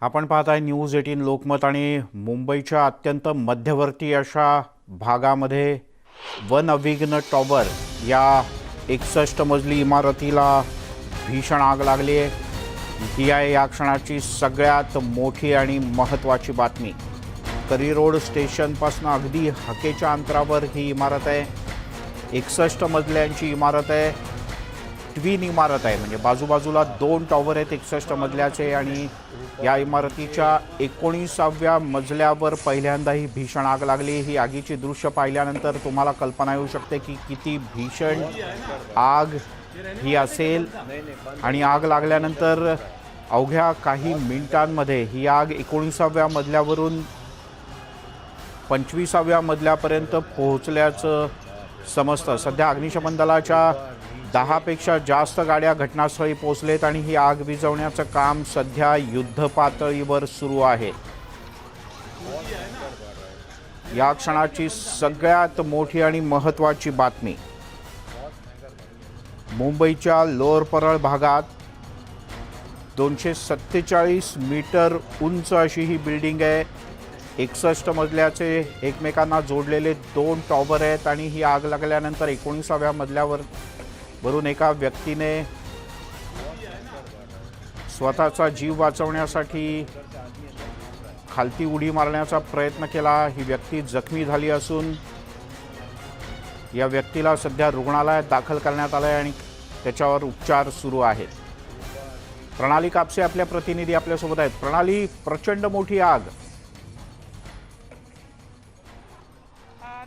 आपण पाहताय न्यूज 18 लोकमत आणि मुंबईच्या अत्यंत मध्यवर्ती अशा भागामध्ये वन अविघ्न टॉवर या 61 मजली इमारतीला भीषण आग लागली आहे। ही आहे या क्षणाची सगळ्यात मोठी आणि महत्त्वाची बातमी। करी रोड स्टेशनपासून अगदी हाकेच्या अंतरावर ही इमारत आहे। 61 मजल्यांची इमारत आहे। ट्विन इमारत आहे, म्हणजे बाजूबाजूला दोन टॉवर आहेत 61 मजल्याचे आणि या इमारतीच्या 19व्या मजल्यावर पहिल्यांदा ही भीषण आग लागली। ही आगीची दृश्य पाहिल्यानंतर तुम्हाला कल्पना येऊ शकते की किती भीषण आग ही असेल। आणि आग लागल्यानंतर अवघ्या काही मिनिटांमध्ये ही आग 19व्या मजल्यावरून 25व्या मजल्यापर्यंत पोहोचल्याचं समजतं। सध्या अग्निशमन दलाच्या 10 पेक्षा जास्त गाड्या घटनास्थळी पोहोचलेत आणि ही आग विझवण्याचं काम सध्या युद्धपातळीवर सुरू आहे। या क्षणाची सगळ्यात मोठी आणि महत्त्वाची बातमी, मुंबईच्या लोअर परळ भागात 247 मीटर उंच अशी ही बिल्डिंग आहे। 61 मजल्याचे एकमेकांना जोडलेले दोन टॉवर आहेत आणि ही आग लागल्यानंतर 19व्या मजल्यावर वरून एका व्यक्तीने स्वतःचा जीव वाचवण्यासाठी खालती उडी मारण्याचा प्रयत्न केला। ही व्यक्ती जखमी झाली असून या व्यक्तीला सध्या रुग्णालयात दाखल करण्यात आले आणि त्याच्यावर उपचार सुरू आहेत। प्रणाली कापसे आपल्या प्रतिनिधी आपल्यासोबत आहेत। प्रणाली, प्रचंड मोठी आग।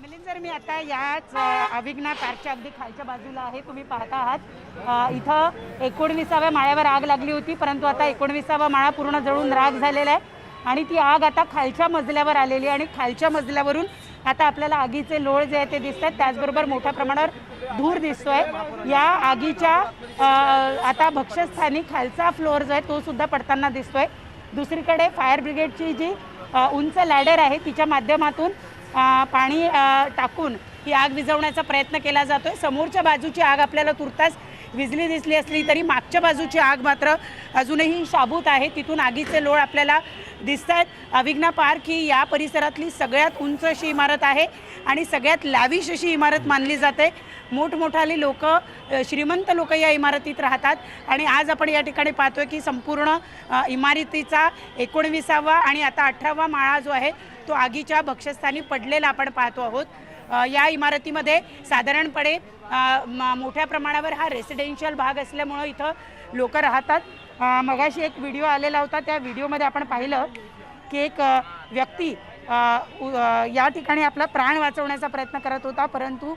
मिलिंद, मी आता याच अविघ्ना पार्कच्या अगदी खालच्या बाजूला आहे। तुम्ही पाहता आहात इथं 19व्या माळ्यावर आग लागली होती, परंतु आता 19वा माळा पूर्ण जळून राख झालेला आहे आणि ती आग आता खालच्या मजल्यावर आलेली आहे आणि खालच्या मजल्यावरून आता आपल्याला आगीचे लोळ जे आहे ते दिसत आहेत। त्याचबरोबर मोठ्या प्रमाणावर धूर दिसतोय। या आगीच्या आता भक्ष्यस्थानी खालचा फ्लोअर जो आहे तो सुद्धा पडताना दिसतोय। दुसरीकडे फायर ब्रिगेडची जी उंच लॅडर आहे तिच्या माध्यमातून पाणी टाकून ही आग विझवण्याचा प्रयत्न केला जातोय। समोरच्या बाजूची आग आपल्याला तुर्तास विझली दिसली असली तरी मागच्या बाजूची आग मात्र अजूनही शाबूत आहे। तिथून आगीचे लोळ आपल्याला दिसत आहेत। अविघ्ना पार्क ही या परिसरातली सगळ्यात उंच अशी इमारत आहे आणि सगळ्यात लॅविश अशी इमारत मानली जाते। मोठमोठाली लोक, श्रीमंत लोक या इमारतीत राहतात आणि आज आपण या ठिकाणी पाहतोय की संपूर्ण इमारतीचा 19वा आणि आता 18वा माळा जो आहे तो आगीच्या भक्ष्यस्थानी पडलेला आपण पाहतो आहोत। या इमारतीमध्ये साधारणपणे मोठ्या प्रमाणावर हा रेसिडेन्शियल भाग असल्यामुळे इथं लोक राहतात। मगाशी एक व्हिडिओ आलेला होता, त्या व्हिडिओमध्ये आपण पाहिलं की एक व्यक्ती या ठिकाणी आपला प्राण वाचवण्याचा प्रयत्न करत होता, परंतु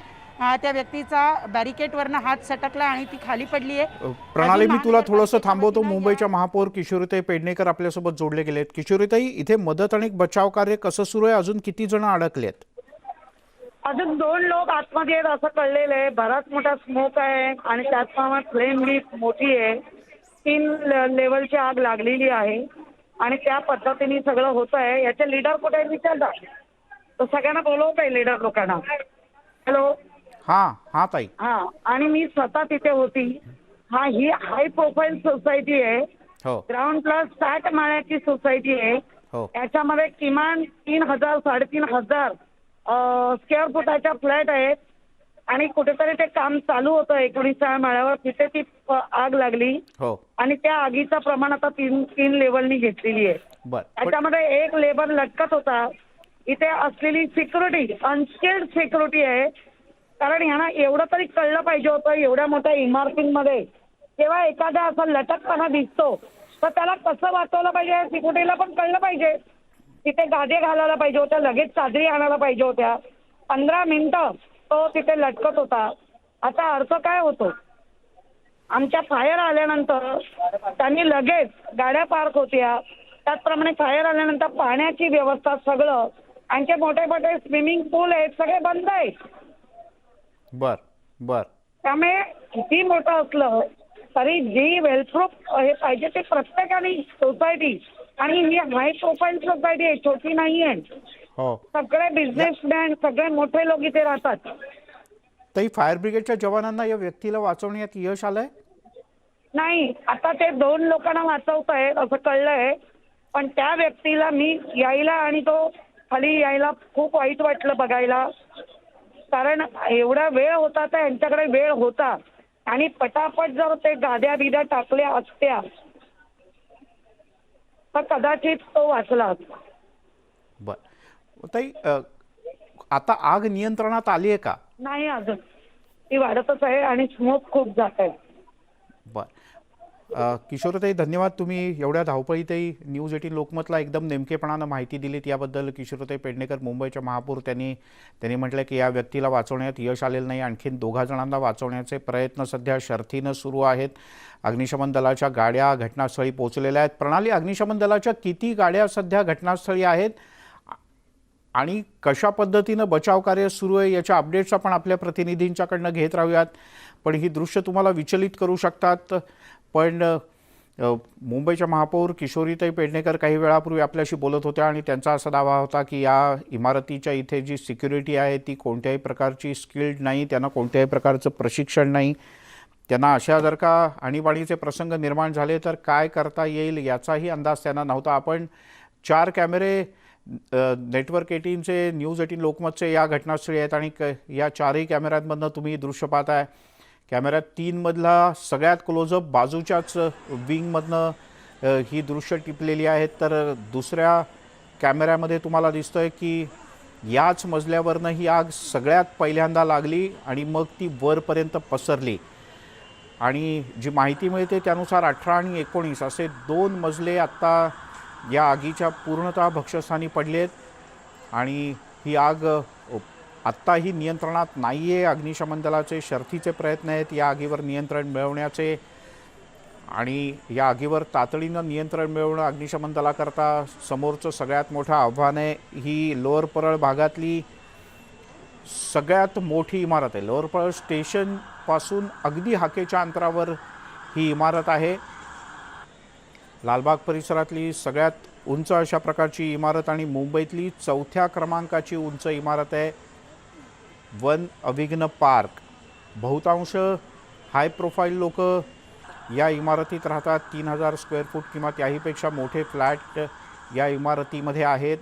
त्या व्यक्तीचा बॅरिकेडवरनं हात सटकला आणि ती खाली पडली आहे। प्रणाली, मी तुला थोडंसं थांबवतो। मुंबईच्या महापौर किशोरीताई पेडणेकर आपल्यासोबत जोडले गेलेत। किशोरीताई, इथे मदत आणि बचाव कार्य कसं सुरू आहे? अजून किती जण अडकलेत? अजून 2 लोक आतमध्ये आहेत असं कळलेलं आहे। बराच मोठा स्मोक आहे आणि त्याचप्रमाणे फ्लेम ही मोठी आहे। 3 लेवलची आग लागलेली आहे आणि त्या पद्धतीने सगळं होत आहे। याचे लीडर कुठे आहे विचारता, तर सगळ्यांना बोलवत आहे लीडर लोकांना। हॅलो, हां ताई। हां, आणि मी स्वतः तिथे होती। ही हाय प्रोफाईल सोसायटी आहे। हो ग्राउंड प्लस 60 माळ्याची सोसायटी आहे। हो याच्यामध्ये किमान 3000 3,500 स्क्वेअर फुटाच्या फ्लॅट आहेत आणि कुठेतरी ते काम चालू होतं 19व्या माळ्यावर, तिथे ती आग लागली हो आणि त्या आगीचं प्रमाण आता 3 लेवलनी घेतलेली आहे। त्याच्यामध्ये एक लेबर लटकत होता। इथे असलेली सिक्युरिटी अनस्किल्ड सिक्युरिटी आहे, कारण ह्यांना एवढं तरी कळलं पाहिजे होतं एवढ्या मोठ्या इमारतींमध्ये जेव्हा एखादा असा लटकपणा दिसतो तर त्याला कसं वाचवलं पाहिजे, सिक्युरिटीला पण कळलं पाहिजे। तिथे गादे घालायला पाहिजे होत्या, लगेच चादरी आणायला पाहिजे होत्या। 15 मिनिटं तो तिथे लटकत होता। आता अर्थ काय होतो, आमच्या फायर आल्यानंतर त्यांनी लगेच गाड्या पार्क होत्या, त्याचप्रमाणे फायर आल्यानंतर पाण्याची व्यवस्था सगळं, आणखी मोठे मोठे स्विमिंग पूल आहेत सगळे बंद आहेत। बर त्यामुळे किती मोठं असलं तरी जी वेलप्रूफ हे पाहिजे ते प्रत्येकाने सोसायटी, आणि ही हाय प्रोफाईल सोसायटी आहे, छोटी नाही आहे। हो, सगळे बिझनेसमॅन, सगळे मोठे लोक इथे राहतात। ताई, फायर ब्रिगेडच्या जवानांना या व्यक्तीला वाचवण्यात यश आलंय? नाही, आता ते 2 लोकांना वाचवत आहेत असं कळलंय पण त्या व्यक्तीला मी यायला आणि तो खाली यायला खूप वाईट वाटलं बघायला, कारण एवढा वेळ होता तर यांच्याकडे वेळ होता आणि पटापट जर ते गाद्या बिद्या टाकल्या असत्या तर कदाचित तो वाचला असता. बर ताई, आता आग नियंत्रणात आली आहे का? नाही, अजून ती वाढतच आहे आणि स्मोक खूप जात आहे. बर, किशोरताई धन्यवाद, तुम्ही एवढ्या धावपळीतही न्यूज 18 लोकमतला एकदम नेमकेपणानं माहिती दिलीत याबद्दल. किशोरताई पेडणेकर, मुंबईच्या महापौर, त्यांनी म्हटलं की या व्यक्तीला वाचवण्यात यश आलेलं नाही, आणखीन 2 जणांना वाचवण्याचे प्रयत्न सध्या शर्थीनं सुरू आहेत. अग्निशमन दलाच्या गाड्या घटनास्थळी पोहोचलेल्या आहेत. प्रणाली, अग्निशमन दलाच्या किती गाड्या सध्या घटनास्थळी आहेत आणि कशा पद्धतीनं बचाव कार्य सुरू आहे याच्या अपडेट्स आपण आपल्या प्रतिनिधींच्याकडनं घेत राहूयात. पण ही दृश्य तुम्हाला विचलित करू शकतात. पण मुंबईच्या महापौर किशोरीताई पेडणेकर काही वेळापूर्वी आपल्याशी बोलत होत्या आणि त्यांचा असा दावा होता की या इमारतीच्या इथे जी सिक्युरिटी आहे ती कोणत्याही प्रकारची स्किल्ड नाही, त्यांना कोणत्याही प्रकारचं प्रशिक्षण नाही. त्यांना अशा जर का आणीबाणीचे प्रसंग निर्माण झाले तर काय करता येईल याचाही अंदाज त्यांना नव्हता. आपण 4 कॅमेरे नेटवर्क 18चे, न्यूज 18 लोकमतचे या घटनास्थळी आहेत आणि या 4ही कॅमेऱ्यांमधनं तुम्ही दृश्य पाहताय. कॅमेऱ्यात 3 मधला सगळ्यात क्लोजअप बाजूच्याच विंगमधनं ही दृश्य टिपलेली आहेत. तर दुसऱ्या कॅमेऱ्यामध्ये तुम्हाला दिसतंय की याच मजल्यावरनं ही आग सगळ्यात पहिल्यांदा लागली आणि मग ती वरपर्यंत पसरली. आणि जी माहिती मिळते त्यानुसार 18 आणि 19 असे 2 मजले आत्ता या आगीच्या पूर्णतः भक्ष्यस्थानी पडलेत आणि ही आग आत्ताही नियंत्रणात नाही आहे. अग्निशमन दलाचे शर्थीचे प्रयत्न आहेत या आगीवर नियंत्रण मिळवण्याचे आणि या आगीवर तातडीनं नियंत्रण मिळवणं अग्निशमन दलाकरता समोरचं सगळ्यात मोठं आव्हान आहे. ही लोअर परळ भागातली सगळ्यात मोठी इमारत आहे. लोअर परळ स्टेशनपासून अगदी हाकेच्या अंतरावर ही इमारत आहे. लालबाग परिसरातली सगळ्यात उंच अशा प्रकारची इमारत आणि मुंबईतली 4थ्या क्रमांकाची उंच इमारत आहे वन अविघ्न पार्क. बहुतांश हाय प्रोफाईल लोक या इमारतीत राहतात. 3000 स्क्वेअर फूट किंवा त्याहीपेक्षा मोठे फ्लॅट या इमारतीमध्ये आहेत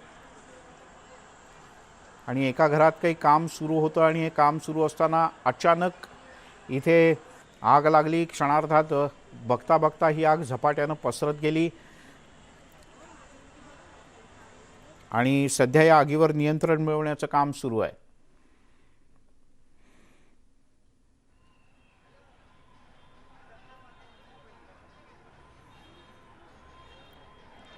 आणि एका घरात काही काम सुरू होतं आणि हे काम सुरू असताना अचानक इथे आग लागली. क्षणार्धात बघता बघता ही आग झपाट्यानं पसरत गेली आणि सध्या या आगीवर नियंत्रण मिळवण्याचं काम सुरू आहे.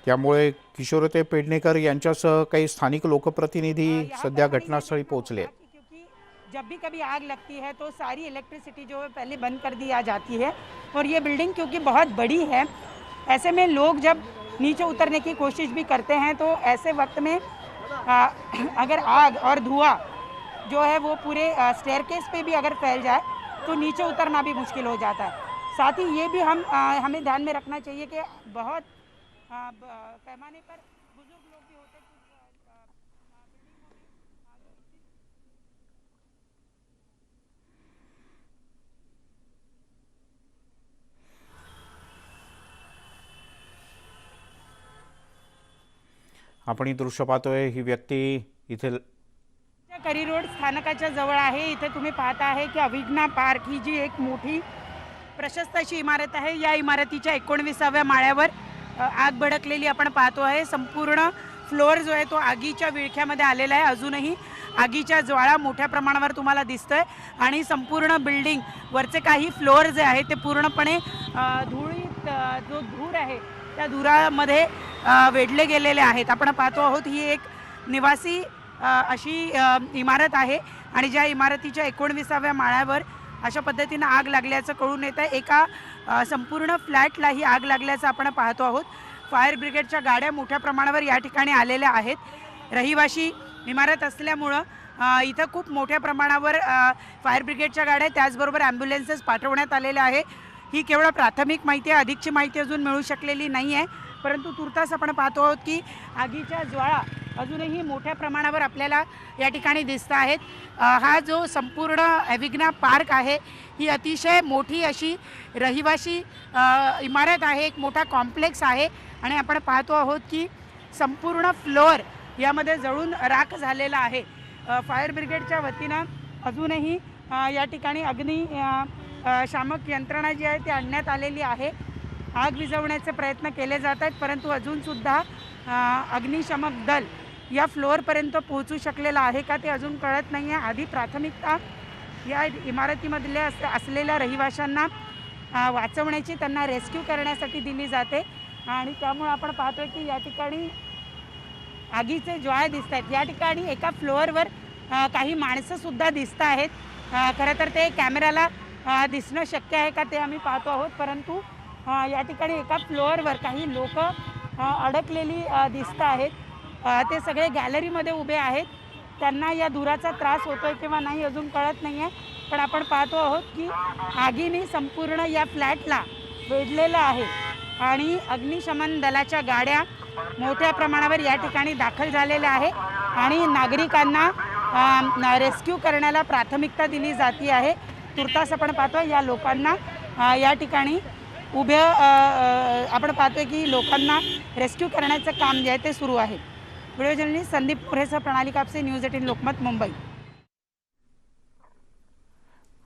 त्यामुळे किशोरताई पेडणेकर यांच्यासह काही स्थानिक लोकप्रतिनिधी सध्या घटनास्थळी पोहोचले. क्योंकि जब भी कभी आग लगती है तो सारी इलेक्ट्रिसिटी जो है पहले बंद कर दी जाती है और ये बिल्डिंग क्योंकि बहुत बड़ी है, ऐसे में लोग जब नीचे उतरने की कोशिश भी करते हैं तो ऐसे वक्त में अगर आग और धुआं जो है वो पूरे स्टेयरकेस पे भी अगर फैल जाए तो नीचे उतरना भी मुश्किल हो जाता है. साथ ही ये भी हमें ध्यान में रखना चाहिए कि बहुत पैमाने पर बुजुर्ग लोग भी होते हैं. आपण ही दृश्य पाहतोय. ही व्यक्ती इथे करी रोड स्थानकाच्या जवळ आहे. इथे तुम्ही पाहता आहे की अविघ्ना पार्क ही जी एक मोठी प्रशस्त अशी इमारत आहे, या इमारतीच्या 19व्या माळ्यावर आग भडकलेली आपण पाहतो आहे. संपूर्ण फ्लोअर जो आहे तो आगीच्या विळख्यामध्ये आलेला आहे. अजूनही आगीच्या ज्वाळा मोठ्या प्रमाणावर तुम्हाला दिसतोय आणि संपूर्ण बिल्डिंग वरचे काही फ्लोअर जे आहे ते पूर्णपणे धुळीत जो धूर आहे त्या धुरामध्ये वेढले गेलेले आहेत. आपण पाहतो आहोत ही एक निवासी अशी इमारत आहे आणि ज्या इमारतीच्या 19व्या माळ्यावर अशा पद्धतीने आग लागल्याचं कळून येत आहे. एका संपूर्ण फ्लॅटला ही आग लागल्याचं आपण पाहतो आहोत. फायर ब्रिगेडच्या गाड्या मोठ्या प्रमाणावर या ठिकाणी आलेल्या आहेत. रहिवाशी इमारत असल्यामुळं इथं खूप मोठ्या प्रमाणावर फायर ब्रिगेडच्या गाड्या त्याचबरोबर ॲम्ब्युलन्सेस पाठवण्यात आलेल्या आहे. ही केवळ प्राथमिक माहिती आहे, अधिकची माहिती अजून मिळू शकलेली नाही आहे. परंतु तुर्तास आपण पाहतो आहोत की आगीच्या ज्वाळा अजूनही मोठ्या प्रमाणावर आपल्याला या ठिकाणी दिसत आहेत. हा जो संपूर्ण अविघ्ना पार्क आहे ही अतिशय मोठी अशी रहिवाशी इमारत आहे, एक मोठा कॉम्प्लेक्स आहे आणि आपण पाहतो आहोत की संपूर्ण फ्लोअर यामध्ये जळून राख झालेला आहे। फायर ब्रिगेडच्या वतीनं अजूनही या ठिकाणी शामक यंत्रणा जी आहे ती आणण्यात आलेली आहे। आग विझवण्याचे प्रयत्न केले जात आहेत, परंतु अजूनसुद्धा अग्निशमक दल या फ्लोअरपर्यंत पोहोचू शकलेला आहे का ते अजून कळत नाही आहे। आधी प्राथमिकता या इमारतीमधल्या असलेल्या रहिवाशांना वाचवण्याची, त्यांना रेस्क्यू करण्यासाठी दिली जाते आणि त्यामुळे आपण पाहतोय की या ठिकाणी आगीचे ज्वाळे दिसत आहेत। या ठिकाणी एका फ्लोअरवर काही माणसंसुद्धा दिसत आहेत। खरं तर ते कॅमेऱ्याला दिसणं शक्य आहे का ते आम्ही पाहतो आहोत, परंतु या ठिकाणी एका फ्लोअरवर काही लोक अडकलेली दिसत आहेत। ते सगळे गॅलरीमध्ये उभे आहेत, त्यांना या धुराचा त्रास होतोय किंवा नाही अजून कळत नाही आहे, पण आपण पाहतो आहोत की आगीने संपूर्ण या फ्लॅटला वेढलेलं आहे आणि अग्निशमन दलाच्या गाड्या मोठ्या प्रमाणावर या ठिकाणी दाखल झालेल्या आहे आणि नागरिकांना रेस्क्यू करण्याला प्राथमिकता दिली जाती आहे। तुर्तास आपण पाहतो या लोकांना या ठिकाणी आपण पाहतोय की लोकांना रेस्क्यू करण्याचं काम जे आहे ते सुरू आहे। व्हिडिओ जर्नलिस्ट संदीप पुरेसह प्रणाली कापसे, न्यूज 18 लोकमत, मुंबई।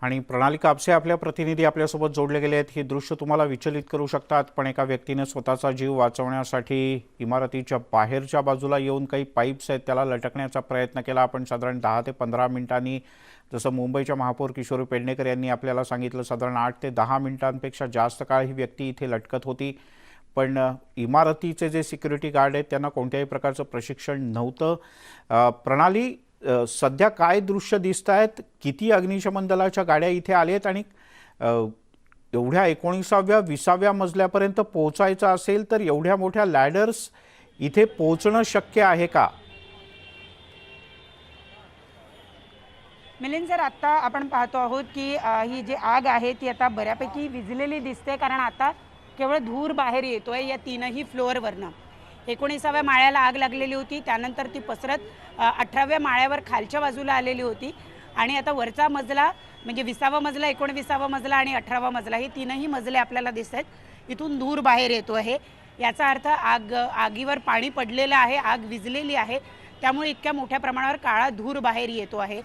आणि प्रणाली कापसे आपल्या प्रतिनिधी आपल्यासोबत जोडले गेले आहेत। ही दृश्य तुम्हाला विचलित करू शकतात, पण एका व्यक्तीने स्वतःचा जीव वाचवण्यासाठी इमारतीच्या बाहेरच्या बाजूला येऊन काही पाईप्स आहेत त्याला लटकण्याचा प्रयत्न केला। आपण साधारण 10 ते 15 मिनिटांनी, जसं मुंबईच्या महापौर किशोरी पेडणेकर यांनी आपल्याला सांगितलं, साधारण 8 ते 10 मिनिटांपेक्षा जास्त काळ ही व्यक्ती इथे लटकत होती। पण इमारतीचे जे सिक्युरिटी गार्ड आहेत त्यांना कोणत्याही प्रकारचं प्रशिक्षण नव्हतं। प्रणाली, सध्या काय दृश्य दिसत आहेत? किती अग्निशमन दलाच्या गाड्या इथे आलेत आणि एवढ्या 19व्या 20व्या मजल्यापर्यंत पोहोचायचं असेल तर एवढ्या मोठ्या लॅडर्स इथे पोहोचणं शक्य आहे का? मिलिंद सर, आता आपण पाहतो आहोत की ही जी आग आहे ती आता बऱ्यापैकी विझलेली दिसते, कारण आता केवळ धूर बाहेर येतोय या तीनही फ्लोअरवरनं। 19व्या माळ्याला आग लागलेली होती, त्यानंतर ती पसरत 18व्या माळ्यावर खालच्या बाजूला आलेली होती आणि आता वरचा मजला म्हणजे 20वा मजला, 19वा मजला आणि 18वा मजला हे तीनही मजले आपल्याला दिसत आहेत। इथून धूर बाहेर येतो आहे, याचा अर्थ आगीवर पाणी पडलेलं आहे, आग विझलेली आहे, त्यामुळे इतक्या मोठ्या प्रमाणावर काळा धूर बाहेर येतो आहे।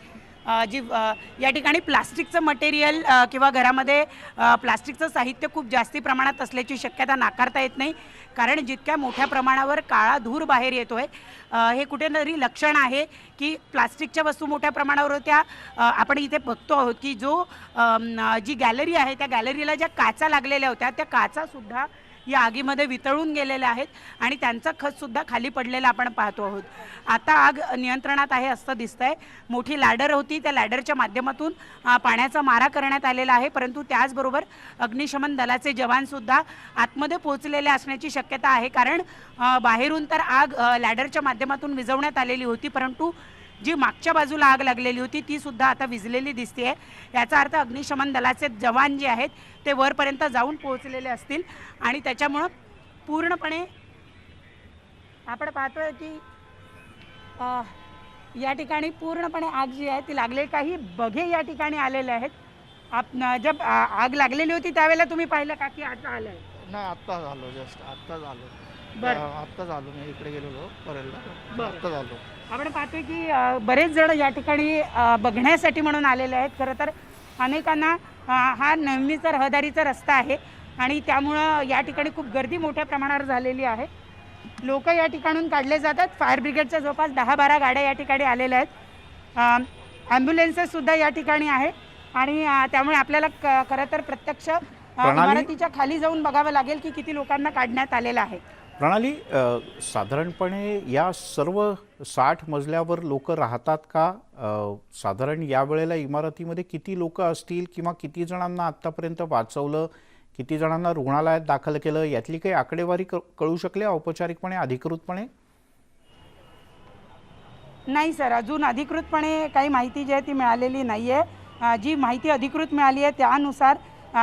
या ठिकाणी प्लास्टिकचं मटेरियल किंवा घरामध्ये प्लास्टिकचं साहित्य खूप जास्ती प्रमाणात असल्याची शक्यता नाकारता येत नाही, कारण जितक्या मोठ्या प्रमाणावर काळा धूर बाहेर येतो आहे हे कुठेतरी लक्षण आहे की प्लास्टिकच्या वस्तू मोठ्या प्रमाणावर होत्या। आपण इथे बघतो आहोत की जी गॅलरी आहे त्या गॅलरीला ज्या काचा लागलेल्या होत्या त्या काचासुद्धा या आगीमध्ये वितळून गेलेल्या आहेत आणि त्यांचा खचसुद्धा खाली पडलेला आपण पाहतो आहोत। आता आग नियंत्रणात आहे असं दिसतंय। मोठी लॅडर होती, त्या लॅडरच्या माध्यमातून पाण्याचा मारा करण्यात आलेला आहे, परंतु त्याचबरोबर अग्निशमन दलाचे जवानसुद्धा आतमध्ये पोहोचलेले असण्याची शक्यता आहे, कारण बाहेरून तर आग लॅडरच्या माध्यमातून विझवण्यात आलेली होती, परंतु जी मागच्या बाजूला आग लागलेली होती ती सुद्धा आता विझलेली दिसते आहे। याचा अर्थ अग्निशमन दलाचे जवान जे आहेत ते वरपर्यंत जाऊन पोहोचलेले असतील आणि त्याच्यामुळं पूर्णपणे आपण पाहतोय की या ठिकाणी पूर्णपणे आग जी आहे ती लागले। काही बघे या ठिकाणी आलेले आहेत। जब आग लागलेली होती त्यावेळेला तुम्ही पाहिलं का की आता आलंय? नाही, आत्ता झालो, जस्ट आत्ता झालो। बरं, आत्ता झालो, मी इकडे गेलेलो परेलला, बरं. आत्ता झालो। आपण पाहतोय की बरेच जण या ठिकाणी बघण्यासाठी म्हणून आलेले आहेत। खरं तर अनेकांना हा नेहमीचा रहदारीचा रस्ता आहे आणि त्यामुळं या ठिकाणी खूप गर्दी मोठ्या प्रमाणावर झालेली आहे। लोक या ठिकाणून काढले जातात। फायर ब्रिगेडच्या जवळपास 10-12 गाड्या या ठिकाणी आलेल्या आहेत। ॲम्ब्युलन्सेससुद्धा या ठिकाणी आहे आणि त्यामुळे आपल्याला खरं तर प्रत्यक्ष इमारतीच्या खाली जाऊन बघावं लागेल की किती लोकांना काढण्यात आलेलं आहे। प्रणाली, साधारणपणे या सर्व 60 मजल्यावर लोक राहतात का? साधारण या वेळेला इमारतीमध्ये किती लोक असतील किंवा किती जणांना आत्तापर्यंत वाचवलं, किती जणांना रुग्णालयात दाखल केलं, यातली काही आकडेवारी कळू शकले औपचारिकपणे, अधिकृतपणे? नाही सर, अजून अधिकृतपणे काही माहिती जी आहे ती मिळालेली नाही आहे। जी माहिती अधिकृत मिळाली आहे त्यानुसार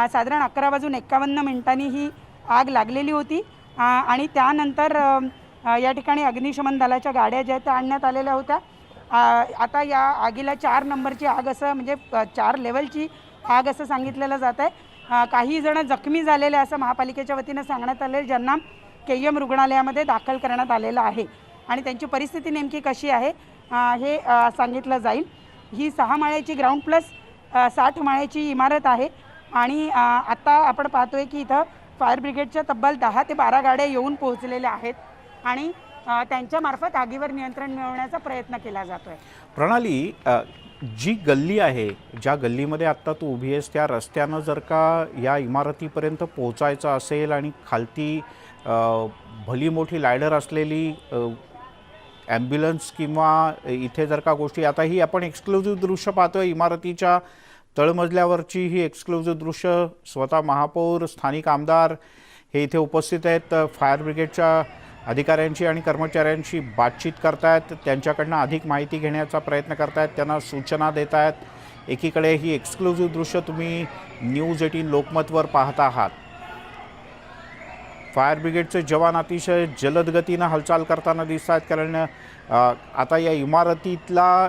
साधारण 11:51 ही आग लागलेली होती आणि त्यानंतर या ठिकाणी अग्निशमन दलाच्या गाड्या ज्या आहेत त्या आणण्यात आलेल्या होत्या। आता या आगीला 4 नंबरची आग असं म्हणजे 4 लेवलची आग असं सांगितलेलं जात आहे। काही जण जखमी झालेले असं महापालिकेच्या वतीनं सांगण्यात आले, ज्यांना KM रुग्णालयामध्ये दाखल करण्यात आलेलं आहे आणि त्यांची परिस्थिती नेमकी कशी आहे हे सांगितलं जाईल। ही 6 माळ्याची ग्राउंड प्लस 60 माळ्याची इमारत आहे आणि आता आपण पाहतोय की इथं फायर ब्रिगेडच्या तब्बल 10 ते 12 गाड्या येऊन पोहोचलेल्या आहेत आणि त्यांच्या मार्फत आगीवर नियंत्रण मिळवण्याचा प्रयत्न केला जातोय। प्रणाली, जी गल्ली आहे, ज्या गल्लीमध्ये आत्ता तू उभी आहेस त्या रस्त्यानं जर का या इमारतीपर्यंत पोहोचायचं असेल आणि खालती भली मोठी लायडर असलेली ॲम्ब्युलन्स किंवा इथे जर का गोष्टी, आता ही आपण एक्सक्लुझिव्ह दृश्य पाहतोय इमारतीच्या तळमजल्यावरची, ही एक्सक्लुझिव्ह दृश्य स्वतः महापौर, स्थानिक आमदार हे इथे उपस्थित आहेत, फायर ब्रिगेडच्या अधिकाऱ्यांशी आणि कर्मचाऱ्यांशी बातचीत करतायत, त्यांच्याकडनं अधिक माहिती घेण्याचा प्रयत्न करतायत, त्यांना सूचना देत आहेत। एकीकडे ही एक्सक्लुझिव्ह दृश्य तुम्ही न्यूज 18 लोकमतवर पाहत आहात। फायर ब्रिगेडचे जवान अतिशय जलद गतीनं हालचाल करताना दिसत आहेत, कारण आता या इमारतीतला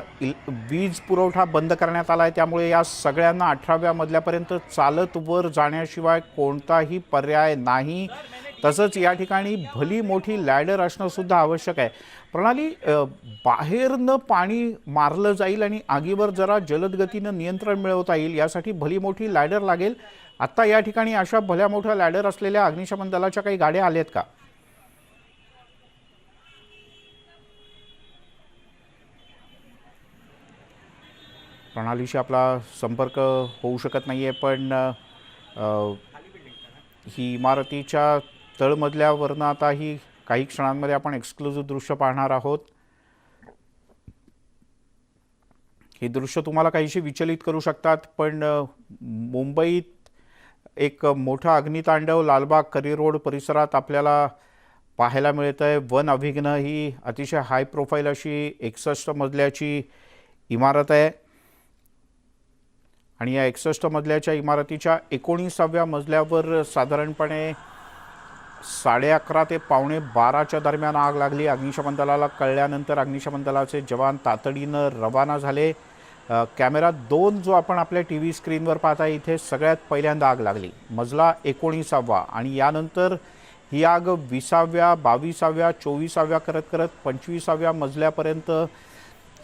वीज पुरवठा बंद करण्यात आला आहे, त्यामुळे या सगळ्यांना 18व्या मजल्यापर्यंत चालत वर जाण्याशिवाय कोणताही पर्याय नाही। तसंच या ठिकाणी भली मोठी लॅडर असणं सुद्धा आवश्यक आहे। प्रणाली, बाहेरनं पाणी मारलं जाईल आणि आगीवर जरा जलद गतीनं नियंत्रण मिळवता येईल यासाठी भली मोठी लॅडर लागेल। आत्ता या ठिकाणी अशा भल्या मोठ्या लॅडर असलेल्या अग्निशमन दलाच्या काही गाड्या आल्यात का? प्रणालीशी आपला संपर्क होऊ शकत नाही आहे, पण ही इमारतीच्या तळमजल्यावरनं आता ही काही क्षणांमध्ये आपण एक्सक्लुझिव्ह दृश्य पाहणार आहोत। ही दृश्य तुम्हाला काहीशी विचलित करू शकतात, पण मुंबईत एक मोठा अग्नितांडव लालबाग करी रोड परिसरात आपल्याला पाहायला मिळत आहे। वन अभिघ्न ही अतिशय हाय प्रोफाईल अशी 61 मजल्याची इमारत आहे आणि या 61 मजल्याच्या इमारतीच्या 19व्या मजल्यावर साधारणपणे 11:30 ते 11:45च्या दरम्यान आग लागली। अग्निशमन दलाला कळल्यानंतर अग्निशमन दलाचे जवान तातडीनं रवाना झाले। कॅमेरा 2 जो आपण आपल्या TV स्क्रीनवर पाहता, इथे सगळ्यात पहिल्यांदा आग लागली, मजला 19वा, आणि यानंतर ही आग 20व्या, 22व्या, 24व्या करत करत 25व्या मजल्यापर्यंत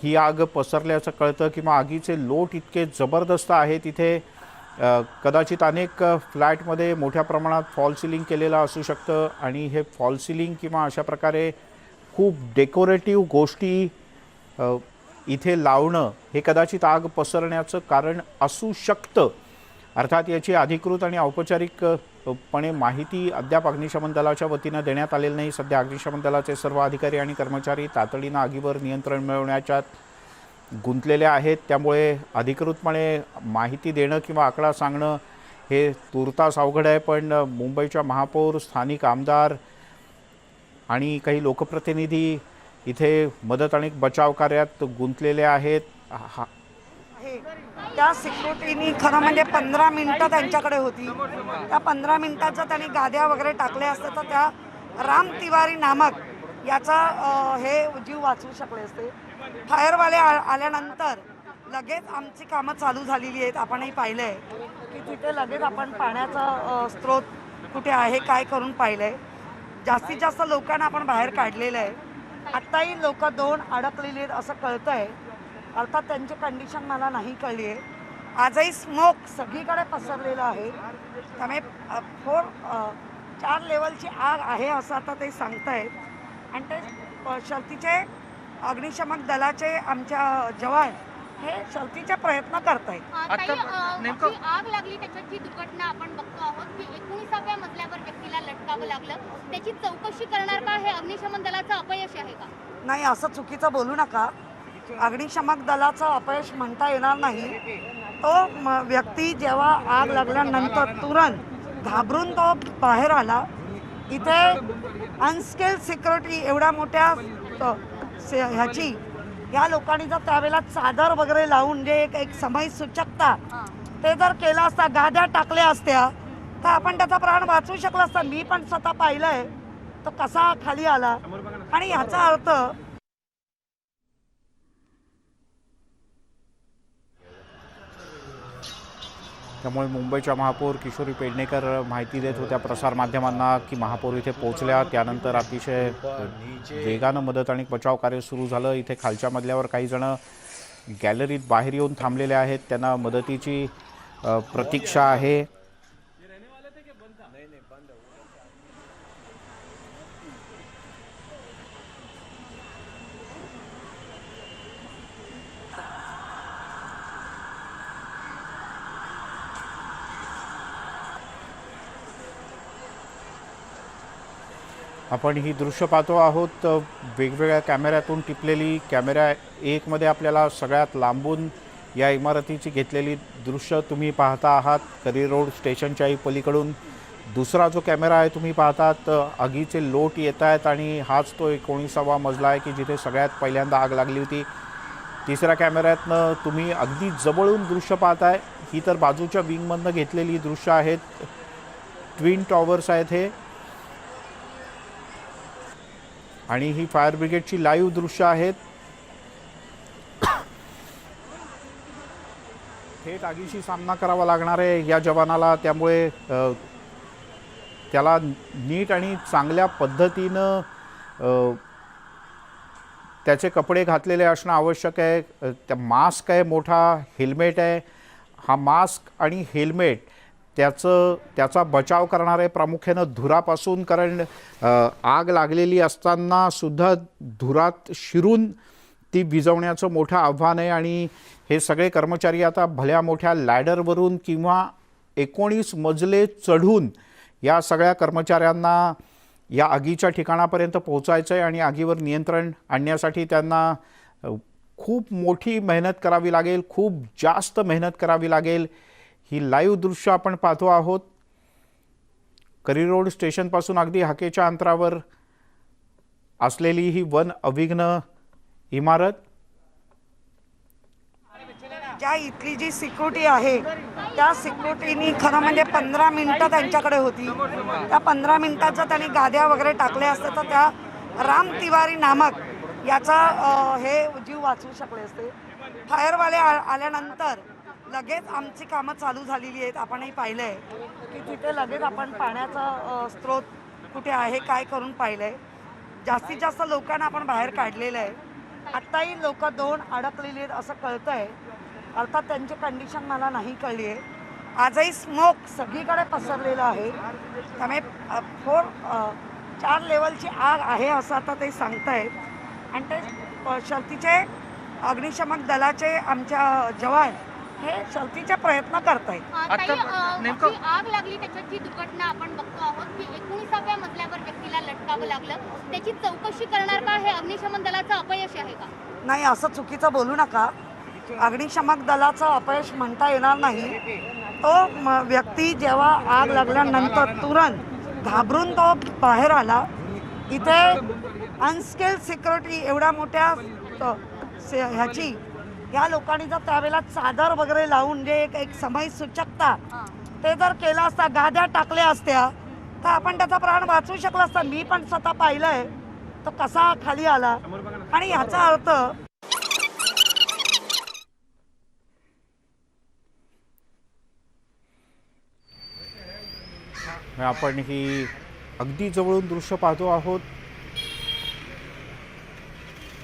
ही आग पसरल्याचं कळतं किंवा आगीचे लोट इतके जबरदस्त आहेत इथे। कदाचित अनेक फ्लॅटमध्ये मोठ्या प्रमाणात फॉल सिलिंग केलेलं असू शकतं आणि हे फॉल सिलिंग किंवा अशा प्रकारे खूप डेकोरेटिव्ह गोष्टी इथे लावणं हे कदाचित आग पसरण्याचं कारण असू शकतं। अर्थात याची अधिकृत आणि औपचारिकपणे माहिती अद्याप अग्निशमन दलाच्या वतीनं देण्यात आलेली नाही। सध्या अग्निशमन दलाचे सर्व अधिकारी आणि कर्मचारी तातडीनं आगीवर नियंत्रण मिळवण्याच्यात गुंतलेले आहेत, त्यामुळे अधिकृतपणे माहिती देणं किंवा आकडा सांगणं हे तुर्तास अवघड आहे। पण मुंबईच्या महापौर, स्थानिक आमदार आणि काही लोकप्रतिनिधी इथे मदत आणि बचाव कार्यात गुंतलेले आहेत। त्या सिक्युरिटीनी खरं म्हणजे 15 मिनिटं त्यांच्याकडे होती, त्या 15 मिनिटाच्या त्यांनी गाद्या वगैरे टाकल्या असत्या तर त्या राम तिवारी नामक याचा हे जीव वाचवू शकले असते। फायरवाले आल्यानंतर लगेच आमची कामं चालू झालेली आहेत। आपणही पाहिलं आहे की तिथे लगेच आपण पाण्याचा स्रोत कुठे आहे काय करून पाहिलं आहे। जास्तीत जास्त लोकांना आपण बाहेर काढलेलं आहे। आत्ताही लोक 2 अडकलेली आहेत असं कळतं आहे, अर्थात त्यांची कंडिशन मला नाही कळली आहे। आजही स्मोक सगळीकडे पसरलेला आहे, त्यामुळे 4 लेवलची आग आहे असं आता ते सांगतायत आणि ते शर्थीचे अग्निशमन दलाचे आमच्या जवान हे शर्थीचे प्रयत्न करतायत। नेमकं आग लागली त्याची दुर्घटना आपण बघतो आहोत की 19व्या मजल्यावर व्यक्तीला लटकावं लागलं, त्याची चौकशी करणार का? हे अग्निशमन दलाचं अपयश आहे का? नाही, असं चुकीचं बोलू नका। अग्निशमन दलाचं अपयश म्हणता येणार नाही। तो व्यक्ती जेव्हा आग लागल्यानंतर तुरंत घाबरून तो बाहेर आला। इथे अनस्किल्ड सिक्युरिटी एवढ्या मोठ्या ह्याची या लोकांनी जर त्यावेळेला चादर वगैरे लावून जे एक समय सूचकता ते जर केलं असता, गाद्या टाकल्या असत्या तर आपण त्याचा प्राण वाचवू शकला असता। मी पण स्वतः पाहिलंय तो कसा खाली आला आणि ह्याचा अर्थ त्यामुळे मुंबईच्या महापौर किशोरी पेडणेकर माहिती देत होत्या प्रसारमाध्यमांना की महापौर इथे पोहोचल्या. त्यानंतर अतिशय वेगानं मदत आणि बचाव कार्य सुरू झालं. इथे खालच्या मजल्यावर काही जण गॅलरीत बाहेर येऊन थांबलेले आहेत, त्यांना मदतीची प्रतीक्षा आहे. आपण ही दृश्य पाहतो आहोत वेगवेगळ्या कॅमेऱ्यातून टिपलेली. कॅमेरा 1 मध्ये आपल्याला सगळ्यात लांबून या इमारतीची घेतलेली दृश्य तुम्ही पाहता आहात करी रोड स्टेशनच्याही पलीकडून. दुसरा जो कॅमेरा आहे तुम्ही पाहतात आगीचे लोट येत आहेत आणि हाच तो 19वा मजला आहे की जिथे सगळ्यात पहिल्यांदा आग लागली होती. तिसऱ्या कॅमेऱ्यातनं तुम्ही अगदी जवळून दृश्य पाहताय. ही तर बाजूच्या विंगमधनं घेतलेली दृश्य आहेत. ट्विन टॉवर्स आहेत हे आणि ही फायर ब्रिगेडची लाईव्ह दृश्य आहेत. थेट आगीशी सामना करावा लागणार आहे या जवानाला, त्यामुळे त्याला नीट आणि चांगल्या पद्धतीनं त्याचे कपडे घातलेले असणं आवश्यक आहे. त्या मास्क आहे, मोठा हेल्मेट आहे. हा मास्क आणि हेल्मेट त्याचा बचाव करणार आहे प्रामुख्यानं धुरापासून, कारण आग लागलेली असताना सुद्धा धुरात शिरून ती विझवण्याचं मोठं आव्हान आहे. आणि हे सगळे कर्मचारी आता भल्या मोठ्या लॅडरवरून किंवा 19 मजले चढून या सगळ्या कर्मचाऱ्यांना या आगीच्या ठिकाणापर्यंत पोहोचायचं आहे आणि आगीवर नियंत्रण आणण्यासाठी त्यांना खूप मोठी मेहनत करावी लागेल, खूप जास्त मेहनत करावी लागेल. ही लाईव्ह दृश्य आपण पाहतो आहोत करी रोड स्टेशनपासून अगदी हाकेच्या अंतरावर असलेली ही वन अविघ्न इमारत. ज्या इथली जी सिक्युरिटी आहे त्या सिक्युरिटीनी खरं म्हणजे 15 मिनिटं त्यांच्याकडे होती. त्या 15 मिनिटाच्या त्यांनी गाद्या वगैरे टाकल्या असत्या तर त्या राम तिवारी नामक याचा हे जीव वाचवू शकले असते. फायरवाले आल्यानंतर लगेच आमची कामं चालू झालेली आहेत. आपणही पाहिलं आहे की तिथे लगेच आपण पाण्याचा स्रोत कुठे आहे काय करून पाहिलं आहे. जास्तीत जास्त लोकांना आपण बाहेर काढलेलं आहे. आत्ताही लोक 2 अडकलेली आहेत असं कळतं आहे. अर्थात त्यांची कंडिशन मला नाही कळली आहे. आजही स्मोक सगळीकडे पसरलेला आहे. त्यामुळे 4 लेवलची आग आहे असं आता ते सांगतायत. आणि ते शर्तीचे अग्निशमक दलाचे आमच्या जवान हे शर्तीचे प्रयत्न करतायत. आग लागली त्याच्याची दुर्घटना आपण बघतो आहोत की 19व्या मजल्यावर व्यक्तीला लटकावं लागलं. त्याची चौकशी करणार का, हे अग्निशमन दलाचं अपयश आहे का? नाही, असं चुकीचं बोलू नका. अग्निशमक दलाचं अपयश म्हणता येणार नाही. तो व्यक्ती जेव्हा आग लागल्यानंतर तुरंत घाबरून तो बाहेर आला. इथे अनस्किल्ड सिक्युरिटी एवढ्या मोठ्या ह्याची या लोकांनी जर त्यावेळेला चादर वगैरे लावून जे एक समय सूचकता ते जर केलं असता, गाद्या टाकल्या असत्या तर आपण त्याचा प्राण वाचवू शकला असता. मी पण स्वतः पाहिलंय तो कसा खाली आला. आणि ह्याचा अर्थ आपण ही अगदी जवळून दृश्य पाहतो आहोत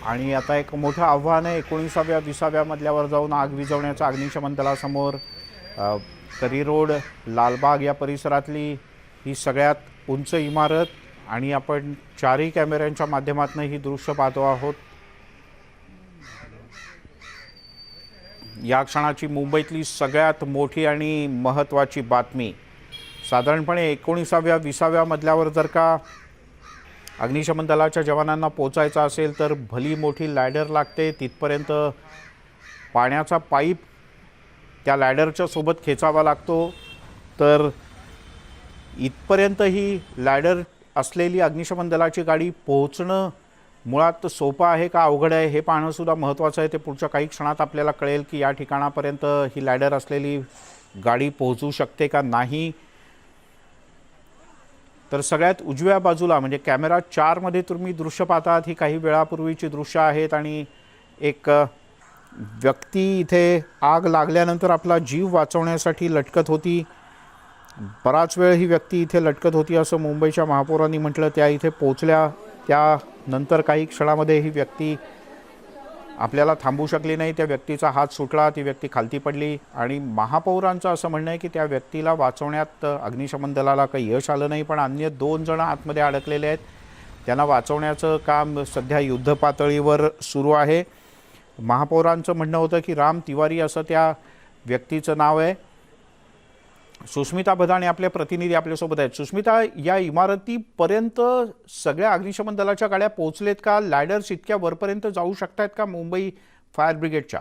आणि आता एक मोठं आव्हान आहे 19व्या 20व्या मजल्यावर जाऊन आग विझवण्याचं अग्निशमन दलासमोर. करी रोड, लालबाग या परिसरातली ही सगळ्यात उंच इमारत आणि आपण 4ही कॅमेऱ्यांच्या माध्यमातून ही दृश्य पाहतो आहोत. या क्षणाची मुंबईतली सगळ्यात मोठी आणि महत्त्वाची बातमी. साधारणपणे 19व्या 20व्या मजल्यावर जर का अग्निशमन दलाच्या जवानांना पोचायचं असेल तर भली मोठी लॅडर लागते. तिथपर्यंत पाण्याचा पाईप त्या लॅडरच्या सोबत खेचावा लागतो. तर इथपर्यंत ही लॅडर असलेली अग्निशमन दलाची गाडी पोहोचणं मुळात सोपं आहे का अवघड आहे हे पाहणंसुद्धा महत्त्वाचं आहे. ते पुढच्या काही क्षणात आपल्याला कळेल की या ठिकाणापर्यंत ही लॅडर असलेली गाडी पोहोचू शकते का नाही. तर सगळ्यात उजव्या बाजूला म्हणजे कॅमेरा 4 मध्ये तुम्ही दृश्य पाहतात ही काही वेळापूर्वीची दृश्य आहेत आणि एक व्यक्ती इथे आग लागल्यानंतर आपला जीव वाचवण्यासाठी लटकत होती. बराच वेळ ही व्यक्ती इथे लटकत होती असं मुंबईच्या महापौरांनी म्हटलं. त्या इथे पोहोचल्या, त्यानंतर काही क्षणामध्ये ही व्यक्ती आपल्याला थांबू शकली नाही. त्या व्यक्तीचा हात सुटला, ती व्यक्ती खालती पडली आणि महापौरांचं असं म्हणणं आहे की त्या व्यक्तीला वाचवण्यात अग्निशमन दलाला काही यश आलं नाही, पण अन्य 2 जण आतमध्ये अडकलेले आहेत. त्यांना वाचवण्याचं काम सध्या युद्धपातळीवर सुरू आहे. महापौरांचं म्हणणं होतं की राम तिवारी असं त्या व्यक्तीचं नाव आहे. सुष्मिता भदाणे आपले प्रतिनिधी आपल्यासोबत आहेत. सुष्मिता, या इमारतीपर्यंत सगळ्या अग्निशमन दलाच्या गाड्या पोहोचलेत का? लॅडर्स इतक्या वरपर्यंत जाऊ शकतायत का मुंबई फायर ब्रिगेडच्या?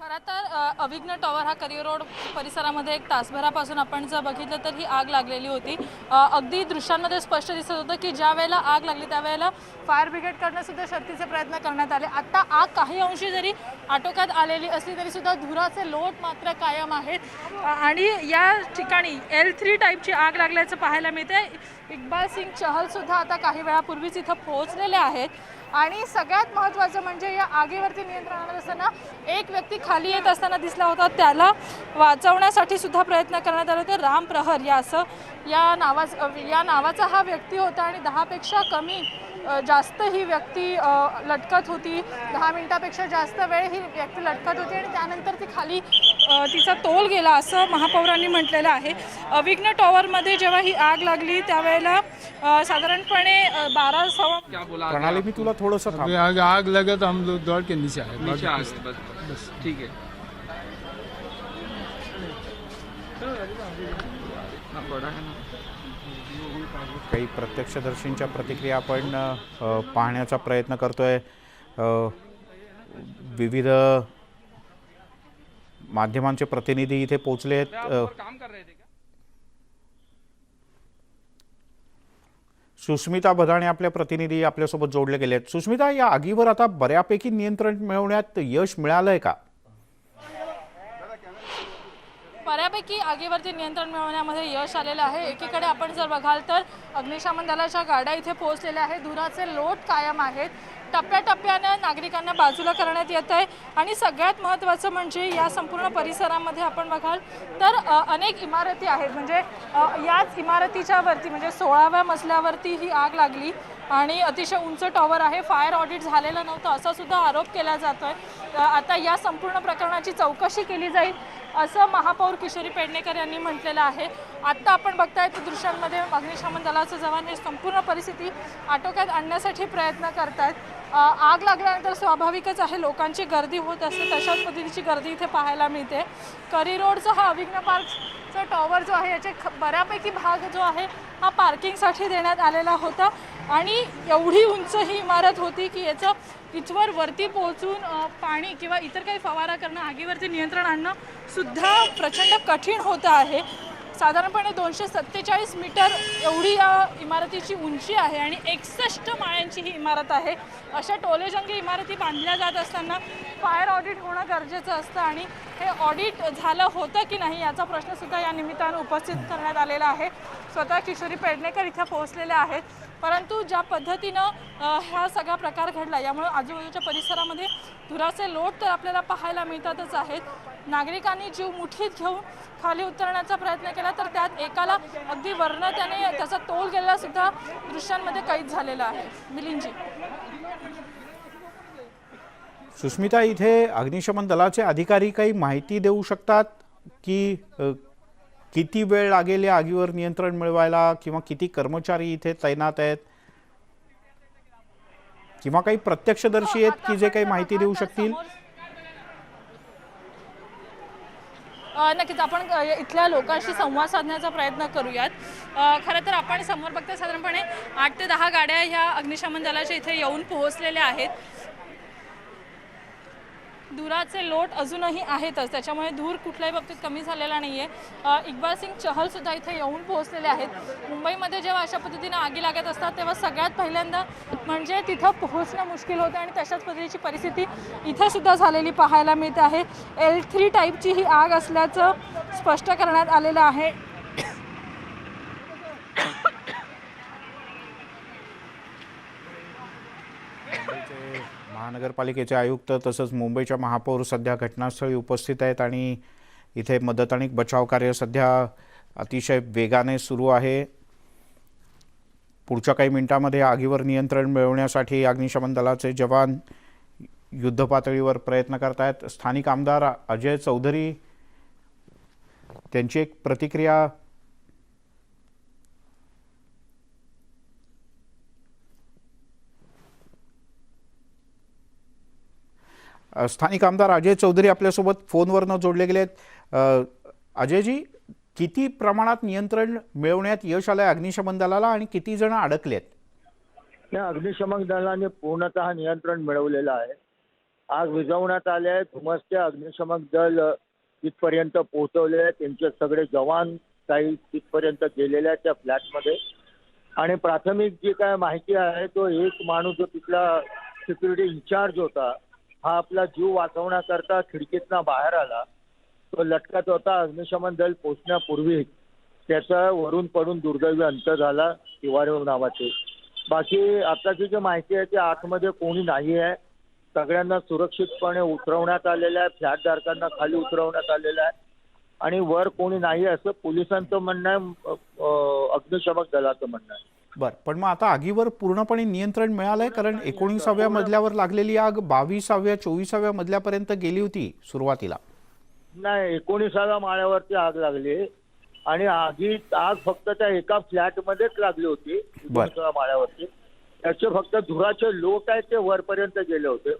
खरं तर अविघ्न टॉवर हा करियर रोड परिसरामध्ये एक तासभरापासून आपण जर बघितलं तर ही आग लागलेली होती. अगदी दृश्यांमध्ये स्पष्ट दिसत होतं की ज्या वेळेला आग लागली त्यावेळेला फायर ब्रिगेडकडनं सुद्धा शर्थीचे प्रयत्न करण्यात आले. आता आग काही अंशी जरी आटोक्यात आलेली असली तरी सुद्धा धुराचे लोट मात्र कायम आहेत आणि या ठिकाणी L3 टाईपची आग लागल्याचं पाहायला मिळते. इक्बाल सिंग चहल सुद्धा आता काही वेळापूर्वीच इथं पोहोचलेले आहेत आणि सगळ्यात महत्त्वाचं म्हणजे या आगीवरती नियंत्रण आणत असताना एक व्यक्ती खाली येत असताना दिसला होता. त्याला वाचवण्यासाठी सुद्धा प्रयत्न करण्यात आले होते. राम प्रहर या नावाचा हा व्यक्ती होता आणि 10 पेक्षा कमी जास्त ही व्यक्ती लटकत होती. 10 मिनिटापेक्षा जास्त वेळ ही व्यक्ती लटकत होती आणि त्यानंतर ती खाली तिचा तोल गेला असं महापौरांनी म्हटलेलं आहे. अविघ्न टॉवरमध्ये जेव्हा ही आग लागली त्यावेळेला साधारणपणे 12:15 प्रणाली, मी तुला थोडंसं थांब. आग लगा तो हम लोग दौड़ के नीचे आए. बस ठीक है. काही प्रत्यक्षदर्शींच्या प्रतिक्रिया आपण पाहण्याचा प्रयत्न करतोय. विविध माध्यमांचे प्रतिनिधी इथे पोहोचले आहेत. सुष्मिता भदाणे आपले प्रतिनिधी आपल्यासोबत जोडले गेले आहेत. सुष्मिता, या आगीवर आता बऱ्यापैकी नियंत्रण मिळवण्यात यश मिळालंय का? बऱ्यापैकी आगीवरती नियंत्रण मिळवण्यामध्ये यश आलेलं आहे. एकीकडे आपण जर बघाल तर अग्निशमन दलाच्या गाड्या इथे पोहोचलेल्या आहेत. धुराचे लोट कायम आहेत. टप्प्याटप्प्यानं नागरिकांना बाजूला करण्यात येत आहे आणि सगळ्यात महत्त्वाचं म्हणजे या संपूर्ण परिसरामध्ये आपण बघाल तर अनेक इमारती आहेत. म्हणजे याच इमारतीच्या वरती म्हणजे 16व्या मजल्यावरती ही आग लागली आणि अतिशय उंच टॉवर आहे. फायर ऑडिट झालेलं नव्हतं असा सुद्धा आरोप केला जातोय. आता या संपूर्ण प्रकरणाची चौकशी केली जाईल असं महापौर किशोरी पेडणेकर यांनी म्हटलेलं आहे. आत्ता आपण बघताय तर दृश्यांमध्ये अग्निशमन दलाचे जवान हे संपूर्ण परिस्थिती आटोक्यात आणण्यासाठी प्रयत्न करतायत. आग लागल्यानंतर स्वाभाविकच आहे लोकांची गर्दी होत असते. तशाच पद्धतीची गर्दी इथे पाहायला मिळते. करी रोडचा हा अविघ्न पार्कचा टॉवर जो आहे याचे बऱ्यापैकी भाग जो आहे हा पार्किंगसाठी देण्यात आलेला होता आणि एवढी उंच ही इमारत होती की याचं इथवर वरती पोहोचून पाणी किंवा इतर काही फवारा करणं, आगीवरती नियंत्रण आणणं सुद्धा प्रचंड कठीण होतं आहे. साधारणपणे 247 मीटर एवढी या इमारतीची उंची आहे आणि 61 माळ्यांची ही इमारत आहे. अशा टोलेजंगी इमारती बांधल्या जात असताना फायर ऑडिट होणं गरजेचं असतं आणि हे ऑडिट झालं होतं की नाही याचा प्रश्नसुद्धा या निमित्तानं उपस्थित करण्यात आलेला आहे. स्वतः किशोरी पेडणेकर इथं पोहोचलेल्या आहेत. परंतु ज्या पद्धतीनं हा सगळा प्रकार घडला यामुळे आजूबाजूच्या परिसरामध्ये धुराचे लोट तर आपल्याला पाहायला मिळतातच आहेत. नागरिकांनी जीव मुठीत घेऊन खाली उतरण्याचा प्रयत्न केला तर त्यात एकाला अगदी वरनं त्याने त्याचा तोल गेलेला सुद्धा दृश्यांमध्ये कैद झालेला आहे. मिलिंदजी. सुष्मिता, इथे अग्निशमन दलाचे अधिकारी काही माहिती देऊ शकतात की किती वेळ लागेल या आगीवर नियंत्रण मिळवायला किंवा किती कर्मचारी इथे तैनात आहेत किंवा काही प्रत्यक्षदर्शी आहेत की जे काही माहिती देऊ शकतील? नक्कीच आपण इथल्या लोकांशी संवाद साधण्याचा प्रयत्न करूयात. खरं तर आपण समोर बघता साधारणपणे 8 ते 10 गाड्या ह्या अग्निशमन दलाच्या इथे येऊन पोहोचलेल्या आहेत. धुराचे लोट अजूनही आहेतच त्याच्यामुळे धूर कुठल्याही बाबतीत कमी झालेला नाही आहे. इक्बाल सिंग चहल सुद्धा इथे येऊन पोहोचलेले आहेत. मुंबईमध्ये जेव्हा अशा पद्धतीने आगी लागत असतात तेव्हा सगळ्यात पहिल्यांदा म्हणजे तिथं पोहोचणं मुश्किल होतं आणि तशाच पद्धतीची परिस्थिती इथं सुद्धा झालेली पाहायला मिळते आहे. L3 टाईपची ही आग असल्याचं स्पष्ट करण्यात आलेलं आहे. मुंबईचे महानगरपालिकेचे आयुक्त तसंच मुंबईच्या महापौर सध्या घटनास्थळी उपस्थित आहेत आणि इथे मदत आणि बचाव कार्य सध्या अतिशय वेगाने सुरू आहे. पुढच्या काही मिनिटांमध्ये आगीवर नियंत्रण मिळवण्यासाठी अग्निशमन दलाचे जवान युद्धपातळीवर प्रयत्न करत आहेत. स्थानिक आमदार अजय चौधरी त्यांची एक प्रतिक्रिया. स्थानिक आमदार अजय चौधरी आपल्यासोबत फोनवरनं जोडले गेले आहेत. अजयजी, किती प्रमाणात नियंत्रण मिळवण्यात यश आलंय अग्निशमन दलाला आणि किती जण अडकलेत? या अग्निशमन दलाने पूर्णतः नियंत्रण मिळवलेलं आहे. आग विझवण्यात आले आहे. धुमसते अग्निशमन दल तिथपर्यंत पोहोचवले आहे. त्यांचे सगळे जवान काही तिथपर्यंत गेलेले आहेत त्या फ्लॅटमध्ये. आणि प्राथमिक जी काय माहिती आहे तो एक माणूस जो तिथला सिक्युरिटी इन्चार्ज होता हा आपला जीव वाचवण्याकरता खिडकीतनं बाहेर आला. तो लटकत होता. अग्निशमन दल पोहोचण्यापूर्वी त्याचा वरून पडून दुर्दैवी अंत झाला तिवारी नावाचे. बाकी आताची जी माहिती आहे ती आतमध्ये कोणी नाही आहे. सगळ्यांना सुरक्षितपणे उतरवण्यात आलेलं आहे. फ्लॅटधारकांना खाली उतरवण्यात आलेलं आहे आणि वर कोणी नाही असं पोलिसांचं म्हणणं आहे, अग्निशमन दलाचं म्हणणं आहे. बरं, पण मग आता आगीवर पूर्णपणे नियंत्रण मिळालंय? कारण 19व्या मजल्यावर लागलेली आग 22व्या 24व्या मजल्यापर्यंत गेली होती सुरुवातीला. नाही, 19व्या माळ्यावरती आग लागली आणि आग फक्त त्या एका फ्लॅटमध्येच लागली होती 19व्या माळ्यावरती. त्याचे फक्त धुराचे लोट आहेत ते वरपर्यंत गेले होते.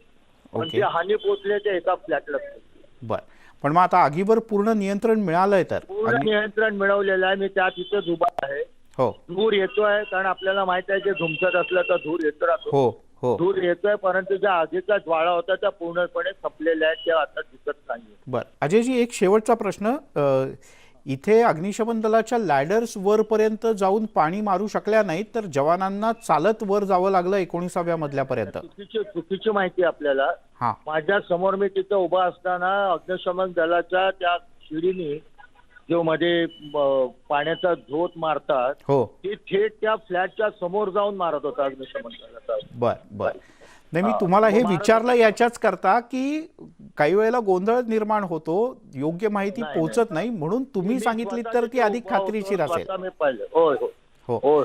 म्हणजे हानी पोचले ते एका फ्लॅटला. बरं, पण मग आता आगीवर पूर्ण नियंत्रण मिळालंय? तर पूर्ण नियंत्रण मिळवलेलं आहे. मी त्या तिथेच उभा आहे. हो, धूर येतोय कारण आपल्याला माहित आहे की धुमसत असलं तर धूर येत राहतो. हो हो. धूर येतोय परंतु ज्या आगीचा ज्वाळा होता त्या पूर्णपणे संपलेल्या आहेत. त्या आता दिसत नाहीये. बरं अजयजी, एक शेवटचा प्रश्न. इथे अग्निशमन दलाच्या लॅडर्स वरपर्यंत जाऊन पाणी मारू शकल्या नाहीत तर जवानांना चालत वर जावं लागलं 19व्या मजल्यापर्यंत. चुकीची माहिती आपल्याला. हा, माझ्या समोर मी तिथं उभा असताना अग्निशमन दलाच्या त्या शिडीने जो मध्ये पाण्याचा झोत मारतात हो, ते थेट त्या फ्लॅटच्या समोर जाऊन मारत होता अग्निशमन दलाचा. बर. नाही, मी तुम्हाला हे विचारलं याच्याच करता की काही वेळेला गोंधळ निर्माण होतो, योग्य माहिती पोहोचत नाही, म्हणून तुम्ही सांगितली तर ती अधिक खात्रीशीर असेल. हो,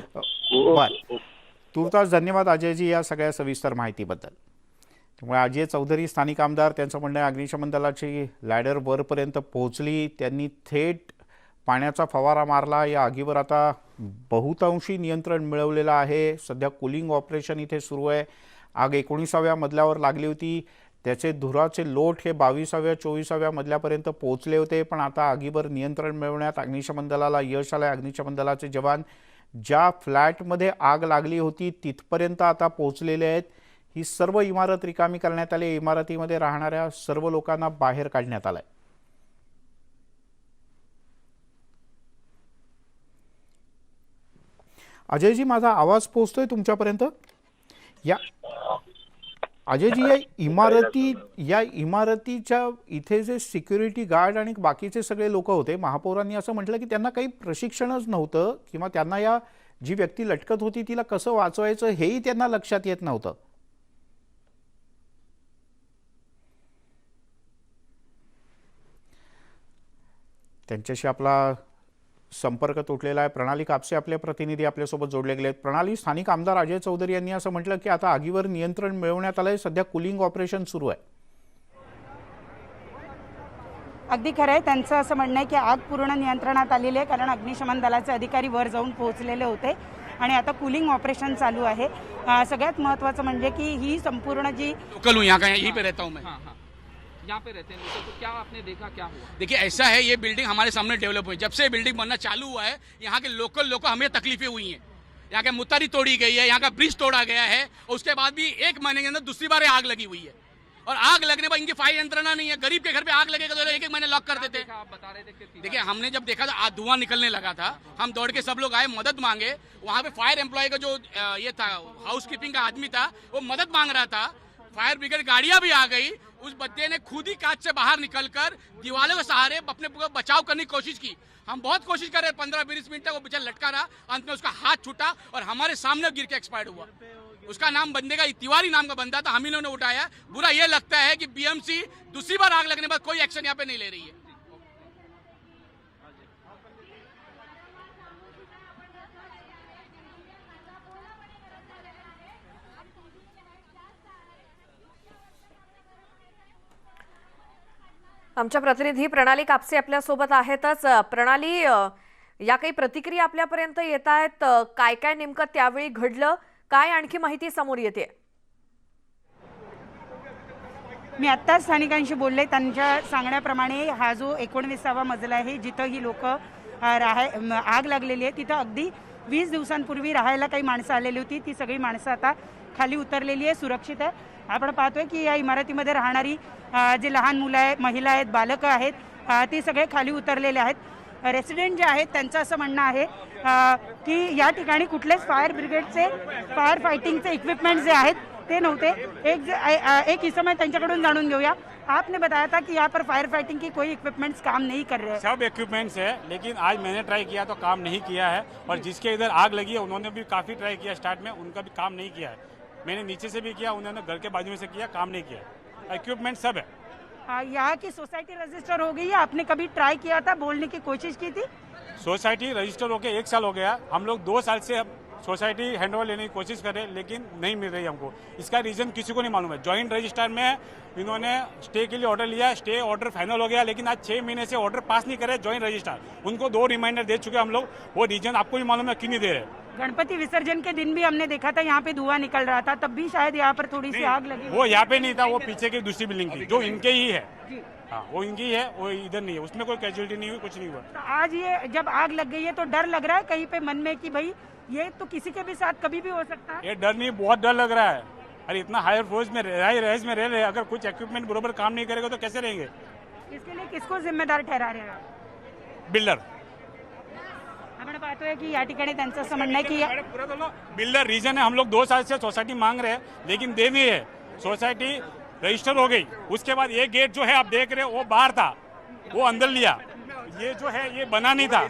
बर. तुर्तास धन्यवाद अजयजी या सगळ्या सविस्तर माहितीबद्दल. त्यामुळे अजय चौधरी स्थानिक आमदार, त्यांचं म्हणणं आहे अग्निशमन दलाची लॅडर वरपर्यंत पोहोचली, त्यांनी थेट पाण्याचा फवारा मारला. या आगीवर आता बहुतांशी नियंत्रण मिळवलेलं आहे. सध्या कूलिंग ऑपरेशन इथे सुरू आहे. आग 19व्या मजल्यावर लागली होती. त्याचे धुराचे लोट हे 22व्या 24व्या मजल्यापर्यंत पोहोचले होते. पण आता आगीवर नियंत्रण मिळवण्यात अग्निशमन दलाला यश आलं. अग्निशमन दलाचे जवान ज्या फ्लॅटमध्ये आग लागली होती तिथपर्यंत आता पोहोचलेले आहेत. ही सर्व इमारत रिकामी करण्यात आली. इमारतीमध्ये राहणाऱ्या सर्व लोकांना बाहेर काढण्यात आलंय. अजयजी, माझा आवाज पोहोचतोय तुमच्यापर्यंत? या अजयजी, या इमारतीच्या इथे जे सिक्युरिटी गार्ड आणि बाकीचे सगळे लोक होते, महापौरांनी असं म्हटलं की त्यांना काही प्रशिक्षणच नव्हतं किंवा त्यांना या जी व्यक्ती लटकत होती तिला कसं वाचवायचं हेही त्यांना लक्षात येत नव्हतं. त्यांच्याशी आपला संपर्क तुटलेला आहे. प्रणाली कापसे आपले प्रतिनिधी आपल्यासोबत जोडले गेले आहेत. प्रणाली, स्थानिक आमदार अजय चौधरी यांनी असं म्हटलं की आता आगीवर नियंत्रण मिळवण्यात आलंय, सध्या कूलिंग ऑपरेशन सुरू आहे. अगदी खरं आहे. त्यांचं असं म्हणणं आहे की आग पूर्ण नियंत्रणात आलेली आहे कारण अग्निशमन दलाचे अधिकारी वर जाऊन पोहोचलेले होते आणि आता कूलिंग ऑपरेशन चालू आहे. सगळ्यात महत्त्वाचं म्हणजे की ही संपूर्ण जी लोकल हूँ, यहाँ का यहीं पे रहता हूँ मैं. यहाँ पे रहते हैं लोग, तो क्या आपने देखा, क्या हुआ? देखिए ऐसा है, ये बिल्डिंग हमारे सामने डेवलप हुई. जब से बिल्डिंग बनना चालू हुआ है यहाँ के लोकल लोग हमें तकलीफें हुई हैं. यहाँ के मुत्तारी तोड़ी गई है, यहाँ का ब्रिज तोड़ा गया है और उसके बाद भी 1 महीने के अंदर दूसरी बार आग लगी हुई है. और आग लगने पर इनकी फायर यंत्रणा नहीं है. गरीब के घर पे आग लगेगा तो 1-1 महीने लॉक कर देते. आप बता रहे थे कि देखिए हमने जब देखा था धुआं निकलने लगा था, हम दौड़ के सब लोग आए, मदद मांगे. वहाँ पे फायर एम्प्लॉय का जो ये था हाउस कीपिंग का आदमी था वो मदद मांग रहा था. फायर ब्रिगेड गाड़ियां भी आ गई. उस बच्चे ने खुद ही कांच से बाहर निकलकर दीवारों के सहारे अपने बचाव करने की कोशिश की. हम बहुत कोशिश कर रहे हैं, 15-20 मिनट तक वो बेचारा लटका रहा, अंत में उसका हाथ छूटा और हमारे सामने गिर के एक्सपायर्ड हुआ। उसका नाम बंदे का तिवारी नाम का बंदा था, हम ही लोगों ने उठाया। बुरा ये लगता है कि बीएमसी दूसरी बार आग लगने के बाद कोई एक्शन यहाँ पे नहीं ले रही है। आमच्या प्रतिनिधी प्रणाली कापसे आपल्या सोबत आहेतच। प्रणाली, या काही प्रतिक्रिया आपल्यापर्यंत येत आहेत, काय काय नेमकं त्यावेळी घडलं, काय आणखी माहिती समोर येते? मी आत्ताच स्थानिकांशी बोलले, त्यांच्या सांगण्याप्रमाणे हा जो 19वा मजला आहे जिथं ही लोक आग लागलेली आहे, तिथं अगदी 20 दिवसांपूर्वी राहायला काही माणसं आलेली होती। ती सगळी माणसं आता खाली उतरलेली आहे, सुरक्षित आहे। आपण पाहतोय की या इमारतीमध्ये राहणारी जे लहान मुलं आहेत, महिला आहेत, बालकं आहेत, ती सगळे खाली उतरलेले आहेत। रेसिडेंट जे आहेत त्यांचं असं म्हणणं आहे की या ठिकाणी कुठलेच फायर ब्रिगेडचे फायर फाइटिंगचे इक्विपमेंट्स जे आहेत ते नव्हते। एक इसम है, त्यांच्याकडून जाणून घेऊया। आपने बताया था कि यहाँ पर फायर फाइटिंग की कोई इक्विपमेंट्स काम नहीं कर रहे हैं। सब इक्विपमेंट्स है, लेकिन आज मैंने ट्राई किया तो काम नहीं किया है, और जिसके इधर आग लगी है उन्होंने भी काफ़ी ट्राई किया स्टार्ट में, उनका भी काम नहीं किया है। मैंने नीचे से भी किया, उन्होंने घर के बाजू में से किया, काम नहीं किया। इक्विपमेंट सब है। यहाँ की सोसाइटी रजिस्टर हो गई है, आपने कभी ट्राई किया था, बोलने की कोशिश की थी? सोसाइटी रजिस्टर होकर 1 साल हो गया, हम लोग 2 साल से सोसाइटी हैंडओवर लेने की कोशिश कर रहे हैं, लेकिन नहीं मिल रही हमको। इसका रीज़न किसी को नहीं मालूम है। जॉइंट रजिस्टर में इन्होंने स्टे के लिए ऑर्डर लिया, स्टे ऑर्डर फाइनल हो गया, लेकिन आज 6 महीने से ऑर्डर पास नहीं कर रहे जॉइंट रजिस्टर। उनको 2 रिमाइंडर दे चुके हम लोग, वो रीजन आपको भी मालूम है क्यों नहीं दे रहे। गणपति विसर्जन के दिन भी हमने देखा था यहाँ पे धुआं निकल रहा था, तब भी शायद यहाँ पर थोड़ी सी आग लगी। वो यहाँ पे नहीं था, वो पीछे की दूसरी बिल्डिंग थी जो इनके ही है। हाँ, वो इनकी है, वो इधर नहीं है, उसमें कोई कैजुअलिटी नहीं हुई, कुछ नहीं हुआ। तो आज ये जब आग लग गई है तो डर लग रहा है कहीं पे मन में कि भाई ये तो किसी के भी साथ कभी भी हो सकता है? ये डर नहीं, बहुत डर लग रहा है। अरे इतना हायर फोर्स में रह रहे, अगर कुछ इक्विपमेंट बरोबर काम नहीं करेगा तो कैसे रहेंगे? इसके लिए किसको जिम्मेदार ठहरा रहे हैं? बिल्डर। आपण पाहतोय की या ठिकाणी त्यांचं असं म्हणणं आहे की बिल्डर रीजन है। हम लोग 2 साल से सोसाइटी मांग रहे हैं, लेकिन दे नहीं है। सोसाइटी रजिस्टर हो गई, उसके बाद ये गेट जो है आप देख रहे हो वो बाहर था, वो अंदर लिया। ये जो है ये बना नहीं था,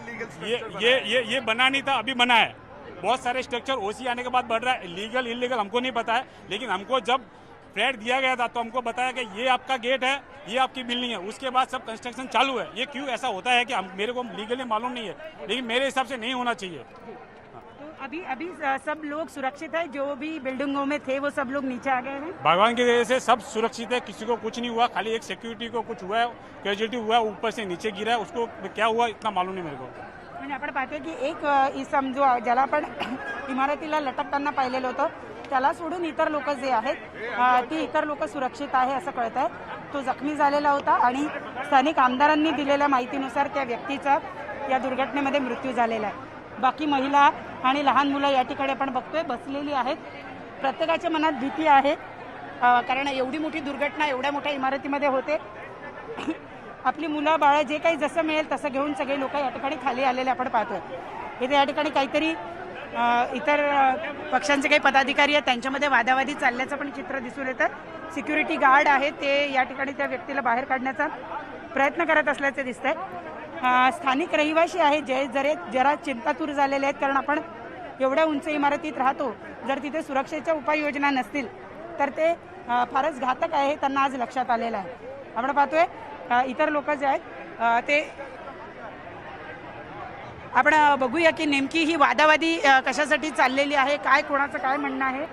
ये बना नहीं था, अभी बना है। बहुत सारे स्ट्रक्चर ओसी आने के बाद बढ़ रहा है। लीगल इलीगल हमको नहीं पता है, लेकिन हमको जब फ्लैट दिया गया था तो हमको बताया कि ये आपका गेट है, ये आपकी बिल्डिंग है। उसके बाद सब कंस्ट्रक्शन चालू है। ये क्यों ऐसा होता है कि मेरे को लीगली मालूम नहीं है, लेकिन मेरे हिसाब से नहीं होना चाहिए। तो अभी सब लोग सुरक्षित है, जो भी बिल्डिंगों में थे वो सब लोग नीचे आ गए हैं। भगवान की दया से सब सुरक्षित है, किसी को कुछ नहीं हुआ। खाली एक सिक्योरिटी को कुछ हुआ है, कैजुअलिटी हुआ है, ऊपर से नीचे गिरा है, उसको क्या हुआ इतना मालूम नहीं मेरे को। म्हणजे आपण पाहतोय की एक इसम जो ज्याला आपण इमारतीला लटकताना पाहिलेलं होतं, त्याला सोडून इतर लोक जे आहेत ती इतर लोक सुरक्षित आहे असं कळत आहे। तो जखमी झालेला होता आणि स्थानिक आमदारांनी दिलेल्या माहितीनुसार त्या व्यक्तीचा या दुर्घटनेमध्ये मृत्यू झालेला आहे। बाकी महिला आणि लहान मुलं या ठिकाणी आपण बघतोय बसलेली आहेत। प्रत्येकाच्या मनात भीती आहे, कारण एवढी मोठी दुर्घटना एवढ्या मोठ्या इमारतीमध्ये होते। आपली मुलं बाळं जे काही जसं मिळेल तसं घेऊन सगळे लोक या ठिकाणी खाली आलेले आपण पाहतोय। इथे या ठिकाणी काहीतरी इतर पक्षांचे काही पदाधिकारी आहेत, त्यांच्यामध्ये वादावादी चालल्याचं पण चित्र दिसून येतं। सिक्युरिटी गार्ड आहे ते या ठिकाणी त्या व्यक्तीला बाहेर काढण्याचा प्रयत्न करत असल्याचे दिसतंय। स्थानिक रहिवासी आहेत जे जरा चिंतातूर झालेले आहेत, कारण आपण एवढ्या उंच इमारतीत राहतो, जर तिथे सुरक्षेच्या उपाययोजना नसतील तर ते फारच घातक आहे, त्यांना आज लक्षात आलेलं आहे। आपण पाहतोय इतर लोक जे आहेत ते आपण बघूया की नेमकी ही वादावादी कशासाठी चाललेली आहे, काय कोणाचं काय म्हणणं आहे।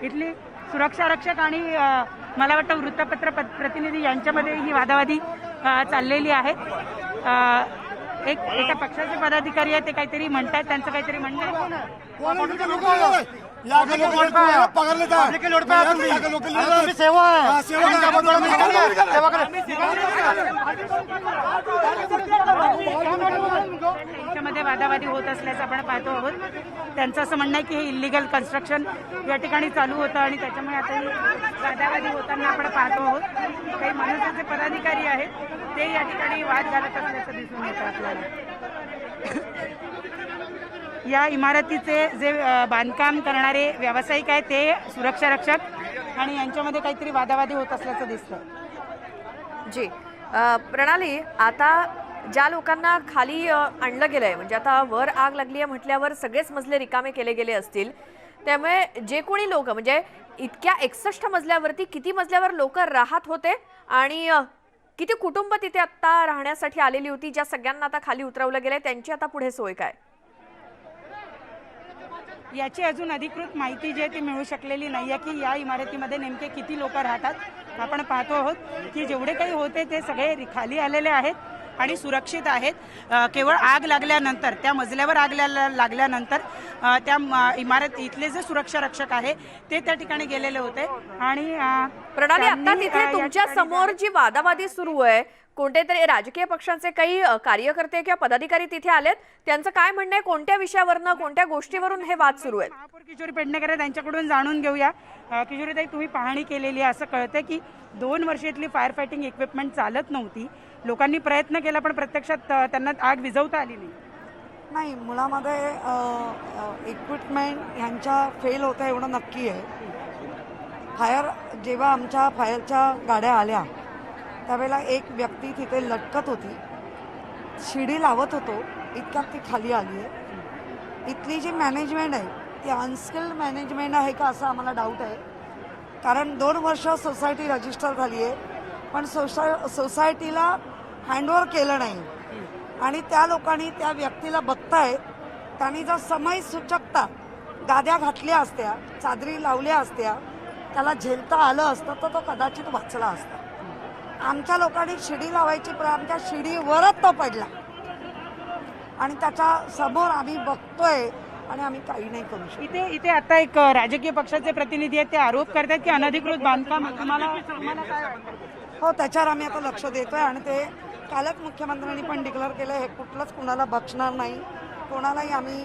इथली सुरक्षा रक्षक आणि मला वाटतं वृत्तपत्र प्रतिनिधी यांच्यामध्ये ही वादावादी चाललेली आहे। एका पक्षाचे पदाधिकारी आहेत, ते काहीतरी म्हणतात, त्यांचं काहीतरी म्हणणं आहे। त्यांच्यामध्ये वादावादी होत असल्याचं आपण पाहतो आहोत। त्यांचं असं म्हणणं आहे की हे इलिगल कन्स्ट्रक्शन या ठिकाणी चालू होतं आणि त्याच्यामुळे आता ही वादावादी होताना आपण पाहतो आहोत। काही मनसेचे पदाधिकारी आहेत ते या ठिकाणी वाद घालत असल्याचं दिसून येतं आपल्याला। या इमारतीचे जे बांधकाम करणारे व्यावसायिक आहेत ते सुरक्षा रक्षक आणि यांच्यामध्ये काहीतरी वादावादी होत असल्याचं दिसतं। जी प्रणाली, आता ज्या लोकांना खाली आणलं गेलंय, म्हणजे आता वर आग लागली आहे म्हटल्यावर सगळेच मजले रिकामे केले गेले असतील, त्यामुळे जे कोणी लोक म्हणजे इतक्या 61 मजल्यावरती किती मजल्यावर लोक राहत होते आणि किती कुटुंब तिथे आता राहण्यासाठी आलेली होती, ज्या सगळ्यांना आता खाली उतरवलं गेलंय, त्यांची आता पुढे सोय काय? याची अजून अधिकृत माहिती जी आहे ती मिळू शकलेली नाही आहे की या इमारतीमध्ये नेमके किती लोक राहतात. आपण पाहतो आहोत की जेवढे काही होते ते सगळे खाली आलेले आहेत आणि सुरक्षित आहेत. केवळ आग लागल्यानंतर, त्या मजल्यावर आग लागल्यानंतर त्या इमारत इथले जे सुरक्षा रक्षक आहे ते त्या ठिकाणी गेलेले होते. आणि प्रणाली, आता तिथे तुमच्या समोर जी वादावादी सुरू आहे, कोणते तरी राजकीय पक्षांचे काही कार्यकर्ते किंवा पदाधिकारी तिथे आलेत, त्यांचं काय म्हणणं आहे, कोणत्या विषयावरनं कोणत्या गोष्टीवरून हे वाद सुरू आहेत? महापौर किशोरी पेडणेकर त्यांच्याकडून जाणून घेऊया. किशोरीताई, तुम्ही पाहणी केलेली आहे, असं कळतं की 2 वर्ष इथली फायर फायटिंग इक्विपमेंट चालत नव्हती, लोकांनी प्रयत्न केला पण प्रत्यक्षात त्यांना आग विझवता आली नाही. मुळामध्ये इक्विपमेंट ह्यांच्या फेल होत्या एवढं नक्की आहे. जेव्हा आमच्या फायरच्या गाड्या आल्या त्यावेळेला एक व्यक्ती तिथे लटकत होती, शिडी लावत होतो, इतक्यात ती खाली आली आहे. इथली जी मॅनेजमेंट आहे ती अनस्किल्ड मॅनेजमेंट आहे का असं आम्हाला डाऊट आहे. कारण 2 वर्ष सोसायटी रजिस्टर झाली आहे पण सोसायटीला हँडओव्हर केलं नाही आणि त्या लोकांनी त्या व्यक्तीला बघतायत, त्यांनी जर समय सूचकता गाद्या घातल्या असत्या, चादरी लावल्या असत्या, त्याला झेलता आलं असतं तर तो कदाचित वाचला असता. आमच्या लोकांनी शिडी लावायची पण आमच्या शिडीवरच तो पडला आणि त्याच्या समोर आम्ही बघतोय आणि आम्ही काही नाही करू शकतो. इथे आता एक राजकीय पक्षाचे प्रतिनिधी आहेत, ते आरोप करतात की अनधिकृत बांधकाम. तुम्हाला काय वाटतं? हो, त्याच्यावर आम्ही आता लक्ष देतोय आणि ते कालच मुख्यमंत्र्यांनी पण डिक्लेअर केलं, हे कुठलंच कुणाला बक्षणार नाही, कोणालाही आम्ही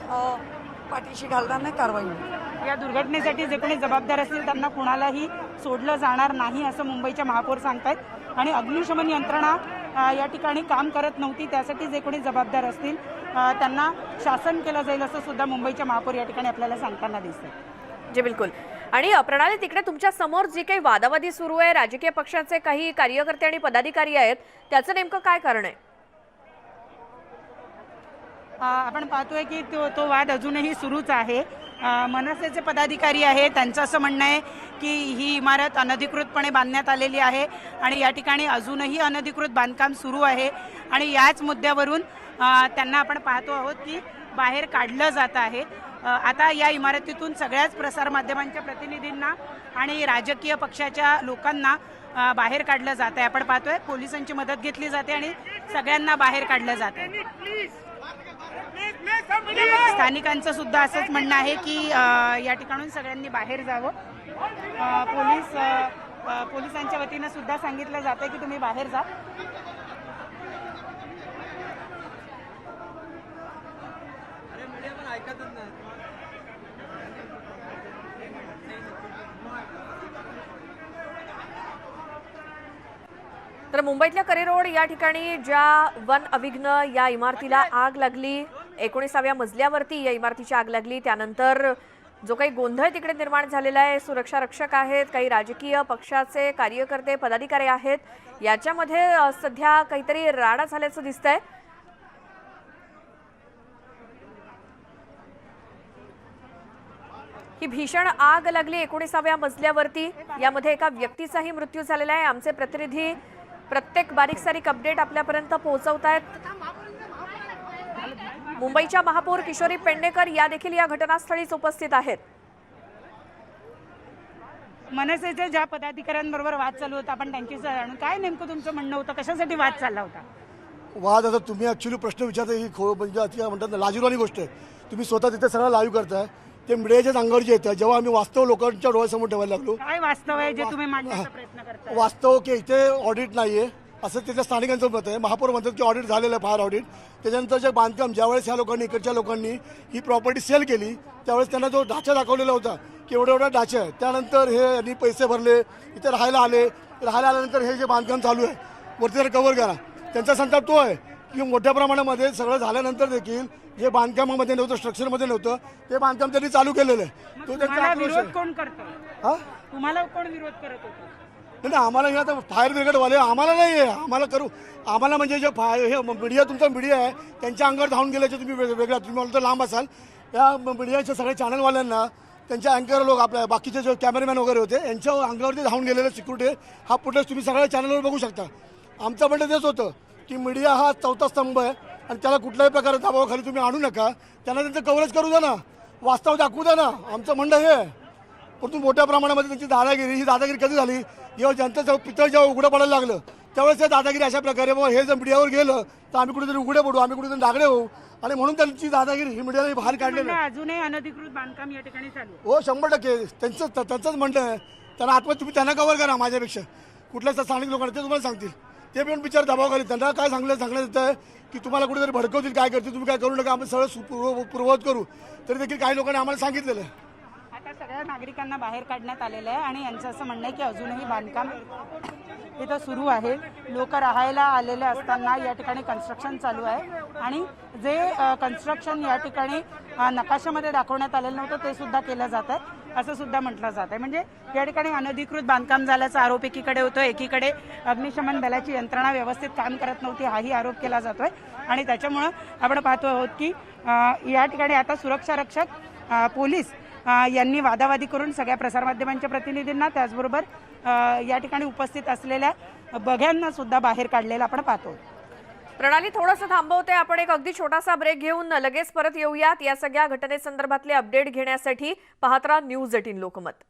पाठीशी घालणार नाही, कारवाई नाही. या दुर्घटनेसाठी जे कोणी जबाबदार असतील त्यांना कुणालाही सोडलं जाणार नाही असं मुंबईच्या महापौर सांगतायत. आणि अग्निशमन यंत्रणा या ठिकाणी काम करत नव्हती, त्यासाठी जे कोणी जबाबदार असतील त्यांना शासन केलं जाईल असं सुद्धा मुंबईच्या महापौर या ठिकाणी आपल्याला सांगताना दिसतं. जे बिलकुल. आणि प्रणाली, तिकडे तुमच्या समोर जी काही वादावादी सुरू आहे, राजकीय पक्षाचे काही कार्यकर्ते आणि पदाधिकारी आहेत, त्याचं नेमकं काय कारण आहे? आपण पाहतोय की तो वाद अजूनही सुरूच आहे. मनसेचे पदाधिकारी आहेत, त्यांचं असं म्हणणं आहे की ही इमारत अनधिकृतपणे बांधण्यात आलेली आहे आणि या ठिकाणी अजूनही अनधिकृत बांधकाम सुरू आहे आणि याच मुद्द्यावरून त्यांना आपण पाहतो आहोत की बाहेर काढलं जात आहे. आता या इमारतीतून सगळ्याच प्रसारमाध्यमांच्या प्रतिनिधींना आणि राजकीय पक्षाच्या लोकांना बाहेर काढलं जात आहे. आपण पाहतोय पोलिसांची मदत घेतली जाते आणि सगळ्यांना बाहेर काढलं जात आहे. स्थानिकांचं सुद्धा असंच म्हणणं आहे की या ठिकाणून सगळ्यांनी बाहेर जावं. पोलिसांच्या वतीनं सुद्धा सांगितलं जातं की तुम्ही बाहेर जा. तर मुंबईतल्या करी रोड या ठिकाणी ज्या वन अविघ्न या इमारतीला आग लागली, 19व्या मजल्यावरती या इमारतीची आग लागली, त्यानंतर जो काही गोंधळ तिकडे निर्माण झालेला आहे, सुरक्षा रक्षक आहेत, काही राजकीय पक्षाचे कार्यकर्ते पदाधिकारी आहेत, याच्यामध्ये सध्या काहीतरी राडा झाल्याचं दिसतंय. ही भीषण आग लागली 19व्या मजल्यावरती, यामध्ये एका व्यक्तीचाही मृत्यू झालेला आहे. आमचे प्रतिनिधी प्रत्येक बारीक सारीक अपडेट आपल्यापर्यंत पोहोचवतायत. मुंबईच्या महापौर किशोरी पेडणेकर या देखील या घटनास्थळीच उपस्थित आहेत. मनसेच्या ज्या पदाधिकाऱ्यांबरोबर वाद चालू होता, आपण त्यांची जाणून काय नेमकं तुमचं म्हणणं होतं, कशासाठी वाद चालला होता? वाद आता तुम्ही ॲक्च्युली प्रश्न विचारता ही म्हणजे अति म्हणतात ना लाजिरवाणी गोष्ट आहे. तुम्ही स्वतः तिथे सगळं लाईव्ह करताय, ते मीडियाच्याच अंगावर जे येतं. जेव्हा आम्ही वास्तव लोकांच्या डोळ्यासमोर ठेवायला लागलो, काय वास्तव आहे जे तुम्ही मांडण्याचा प्रयत्न करताय? वास्तव की इथे ऑडिट नाही आहे असं तिथल्या स्थानिकांचं मत आहे. महापौर म्हणतात की ऑडिट झालेलं आहे, फायर ऑडिट. त्याच्यानंतर जे बांधकाम ज्यावेळेस ह्या लोकांनी इकडच्या लोकांनी ही प्रॉपर्टी सेल केली त्यावेळेस त्यांना जो ढाचा दाखवलेला होता की एवढा एवढा ढाचा आहे, त्यानंतर हे यांनी पैसे भरले, इथे राहायला आल्यानंतर हे जे बांधकाम चालू आहे वरती जर कव्हर करा. त्यांचा संताप तो आहे की मोठ्या प्रमाणामध्ये सगळं झाल्यानंतर देखील जे बांधकामामध्ये नव्हतं, स्ट्रक्चरमध्ये नव्हतं, ते बांधकाम त्यांनी चालू केलेलं आहे. तो त्यांचा विरोध कोण करतो? हा तुम्हाला कोण विरोध करत होतं? नाही आम्हाला हे आता फायर ब्रिगेडवाले आम्हाला नाही आहे, आम्हाला म्हणजे जे हे मीडिया तुमचा मीडिया आहे त्यांच्या अंगावर धावून गेल्याचे तुम्ही वेगळा तुम्ही मला तर लांब असाल. या मीडियाच्या सगळ्या चॅनलवाल्यांना त्यांच्या अँकर लोक आपल्या बाकीचे जे कॅमेरामॅन वगैरे होते यांच्या अंगावरती धावून गेलेले सिक्युरिटी हा फुटेज तुम्ही सगळ्या चॅनलवर बघू शकता. आमचं म्हणणं तेच होतं की मीडिया हा चौथा स्तंभ आहे आणि त्याला कुठल्याही प्रकारे दबावाखाली तुम्ही आणू नका. त्यांना त्यांचं कव्हरेज करू द्या ना, वास्तव दाखवू द्या ना. आमचं म्हणणं हे आहे. परंतु मोठ्या प्रमाणामध्ये त्यांची दादागिरी, ही दादागिरी कधी झाली जेव्हा जनतेचं पितळ जेव्हा उघडं पडायला लागलं त्यावेळेस हे दादागिरी अशा प्रकारे बाबा हे जर मीडियावर गेलं तर आम्ही कुठेतरी उघडे पडू, आम्ही कुठेतरी दागडे होऊ आणि म्हणून त्यांची दादागिरी ही मीडियाने बाहेर काढलेली आहे. अजूनही अनधिकृत बांधकाम या ठिकाणी चालू आहे. हो 100% त्यांचंच म्हणणं आहे. त्यांना आत्महत्या तुम्ही त्यांना कव्हर करा माझ्यापेक्षा. कुठल्या स्थानिक लोकांना ते तुम्हाला सांगतील. ते पण बिचार दबावाखाली त्यांना काय सांगण्यात येतं आहे की तुम्हाला कुठेतरी भडकवतील, काय करतील तुम्ही काय करू नका, आपण सगळं पूर्ववत करू. तरी देखील काही लोकांनी आम्हाला सांगितलेलं आहे. आता सगळ्या नागरिकांना बाहेर काढण्यात आलेलं आहे आणि यांचं असं म्हणणं आहे की अजूनही बांधकाम इथं सुरू आहे. लोक राहायला आलेले असताना या ठिकाणी कन्स्ट्रक्शन चालू आहे आणि जे कन्स्ट्रक्शन या ठिकाणी नकाशामध्ये दाखवण्यात आलेलं नव्हतं ते सुद्धा केलं जात आहे असं सुद्धा म्हटलं जात आहे. म्हणजे या ठिकाणी अनधिकृत बांधकाम झाल्याचा आरोप एकीकडे होतो, एकीकडे अग्निशमन दलाची यंत्रणा व्यवस्थित काम करत नव्हती हाही आरोप केला जातोय आणि त्याच्यामुळं आपण पाहतो आहोत की या ठिकाणी आता सुरक्षा रक्षक पोलीस यांनी वादावादी करून सगळ्या प्रसारमाध्यमांच्या प्रतिनिधींना त्याचबरोबर या ठिकाणी उपस्थित असलेल्या बघ्यांना सुद्धा बाहेर काढलेलं आपण पाहतो. प्रणाली थोडंसं थांबवते, आपण एक अगदी छोटासा ब्रेक घेऊन लगेच परत येऊयात. या सगळ्या घटनेसंदर्भातले अपडेट घेण्यासाठी पाहत राहा न्यूज 18 लोकमत.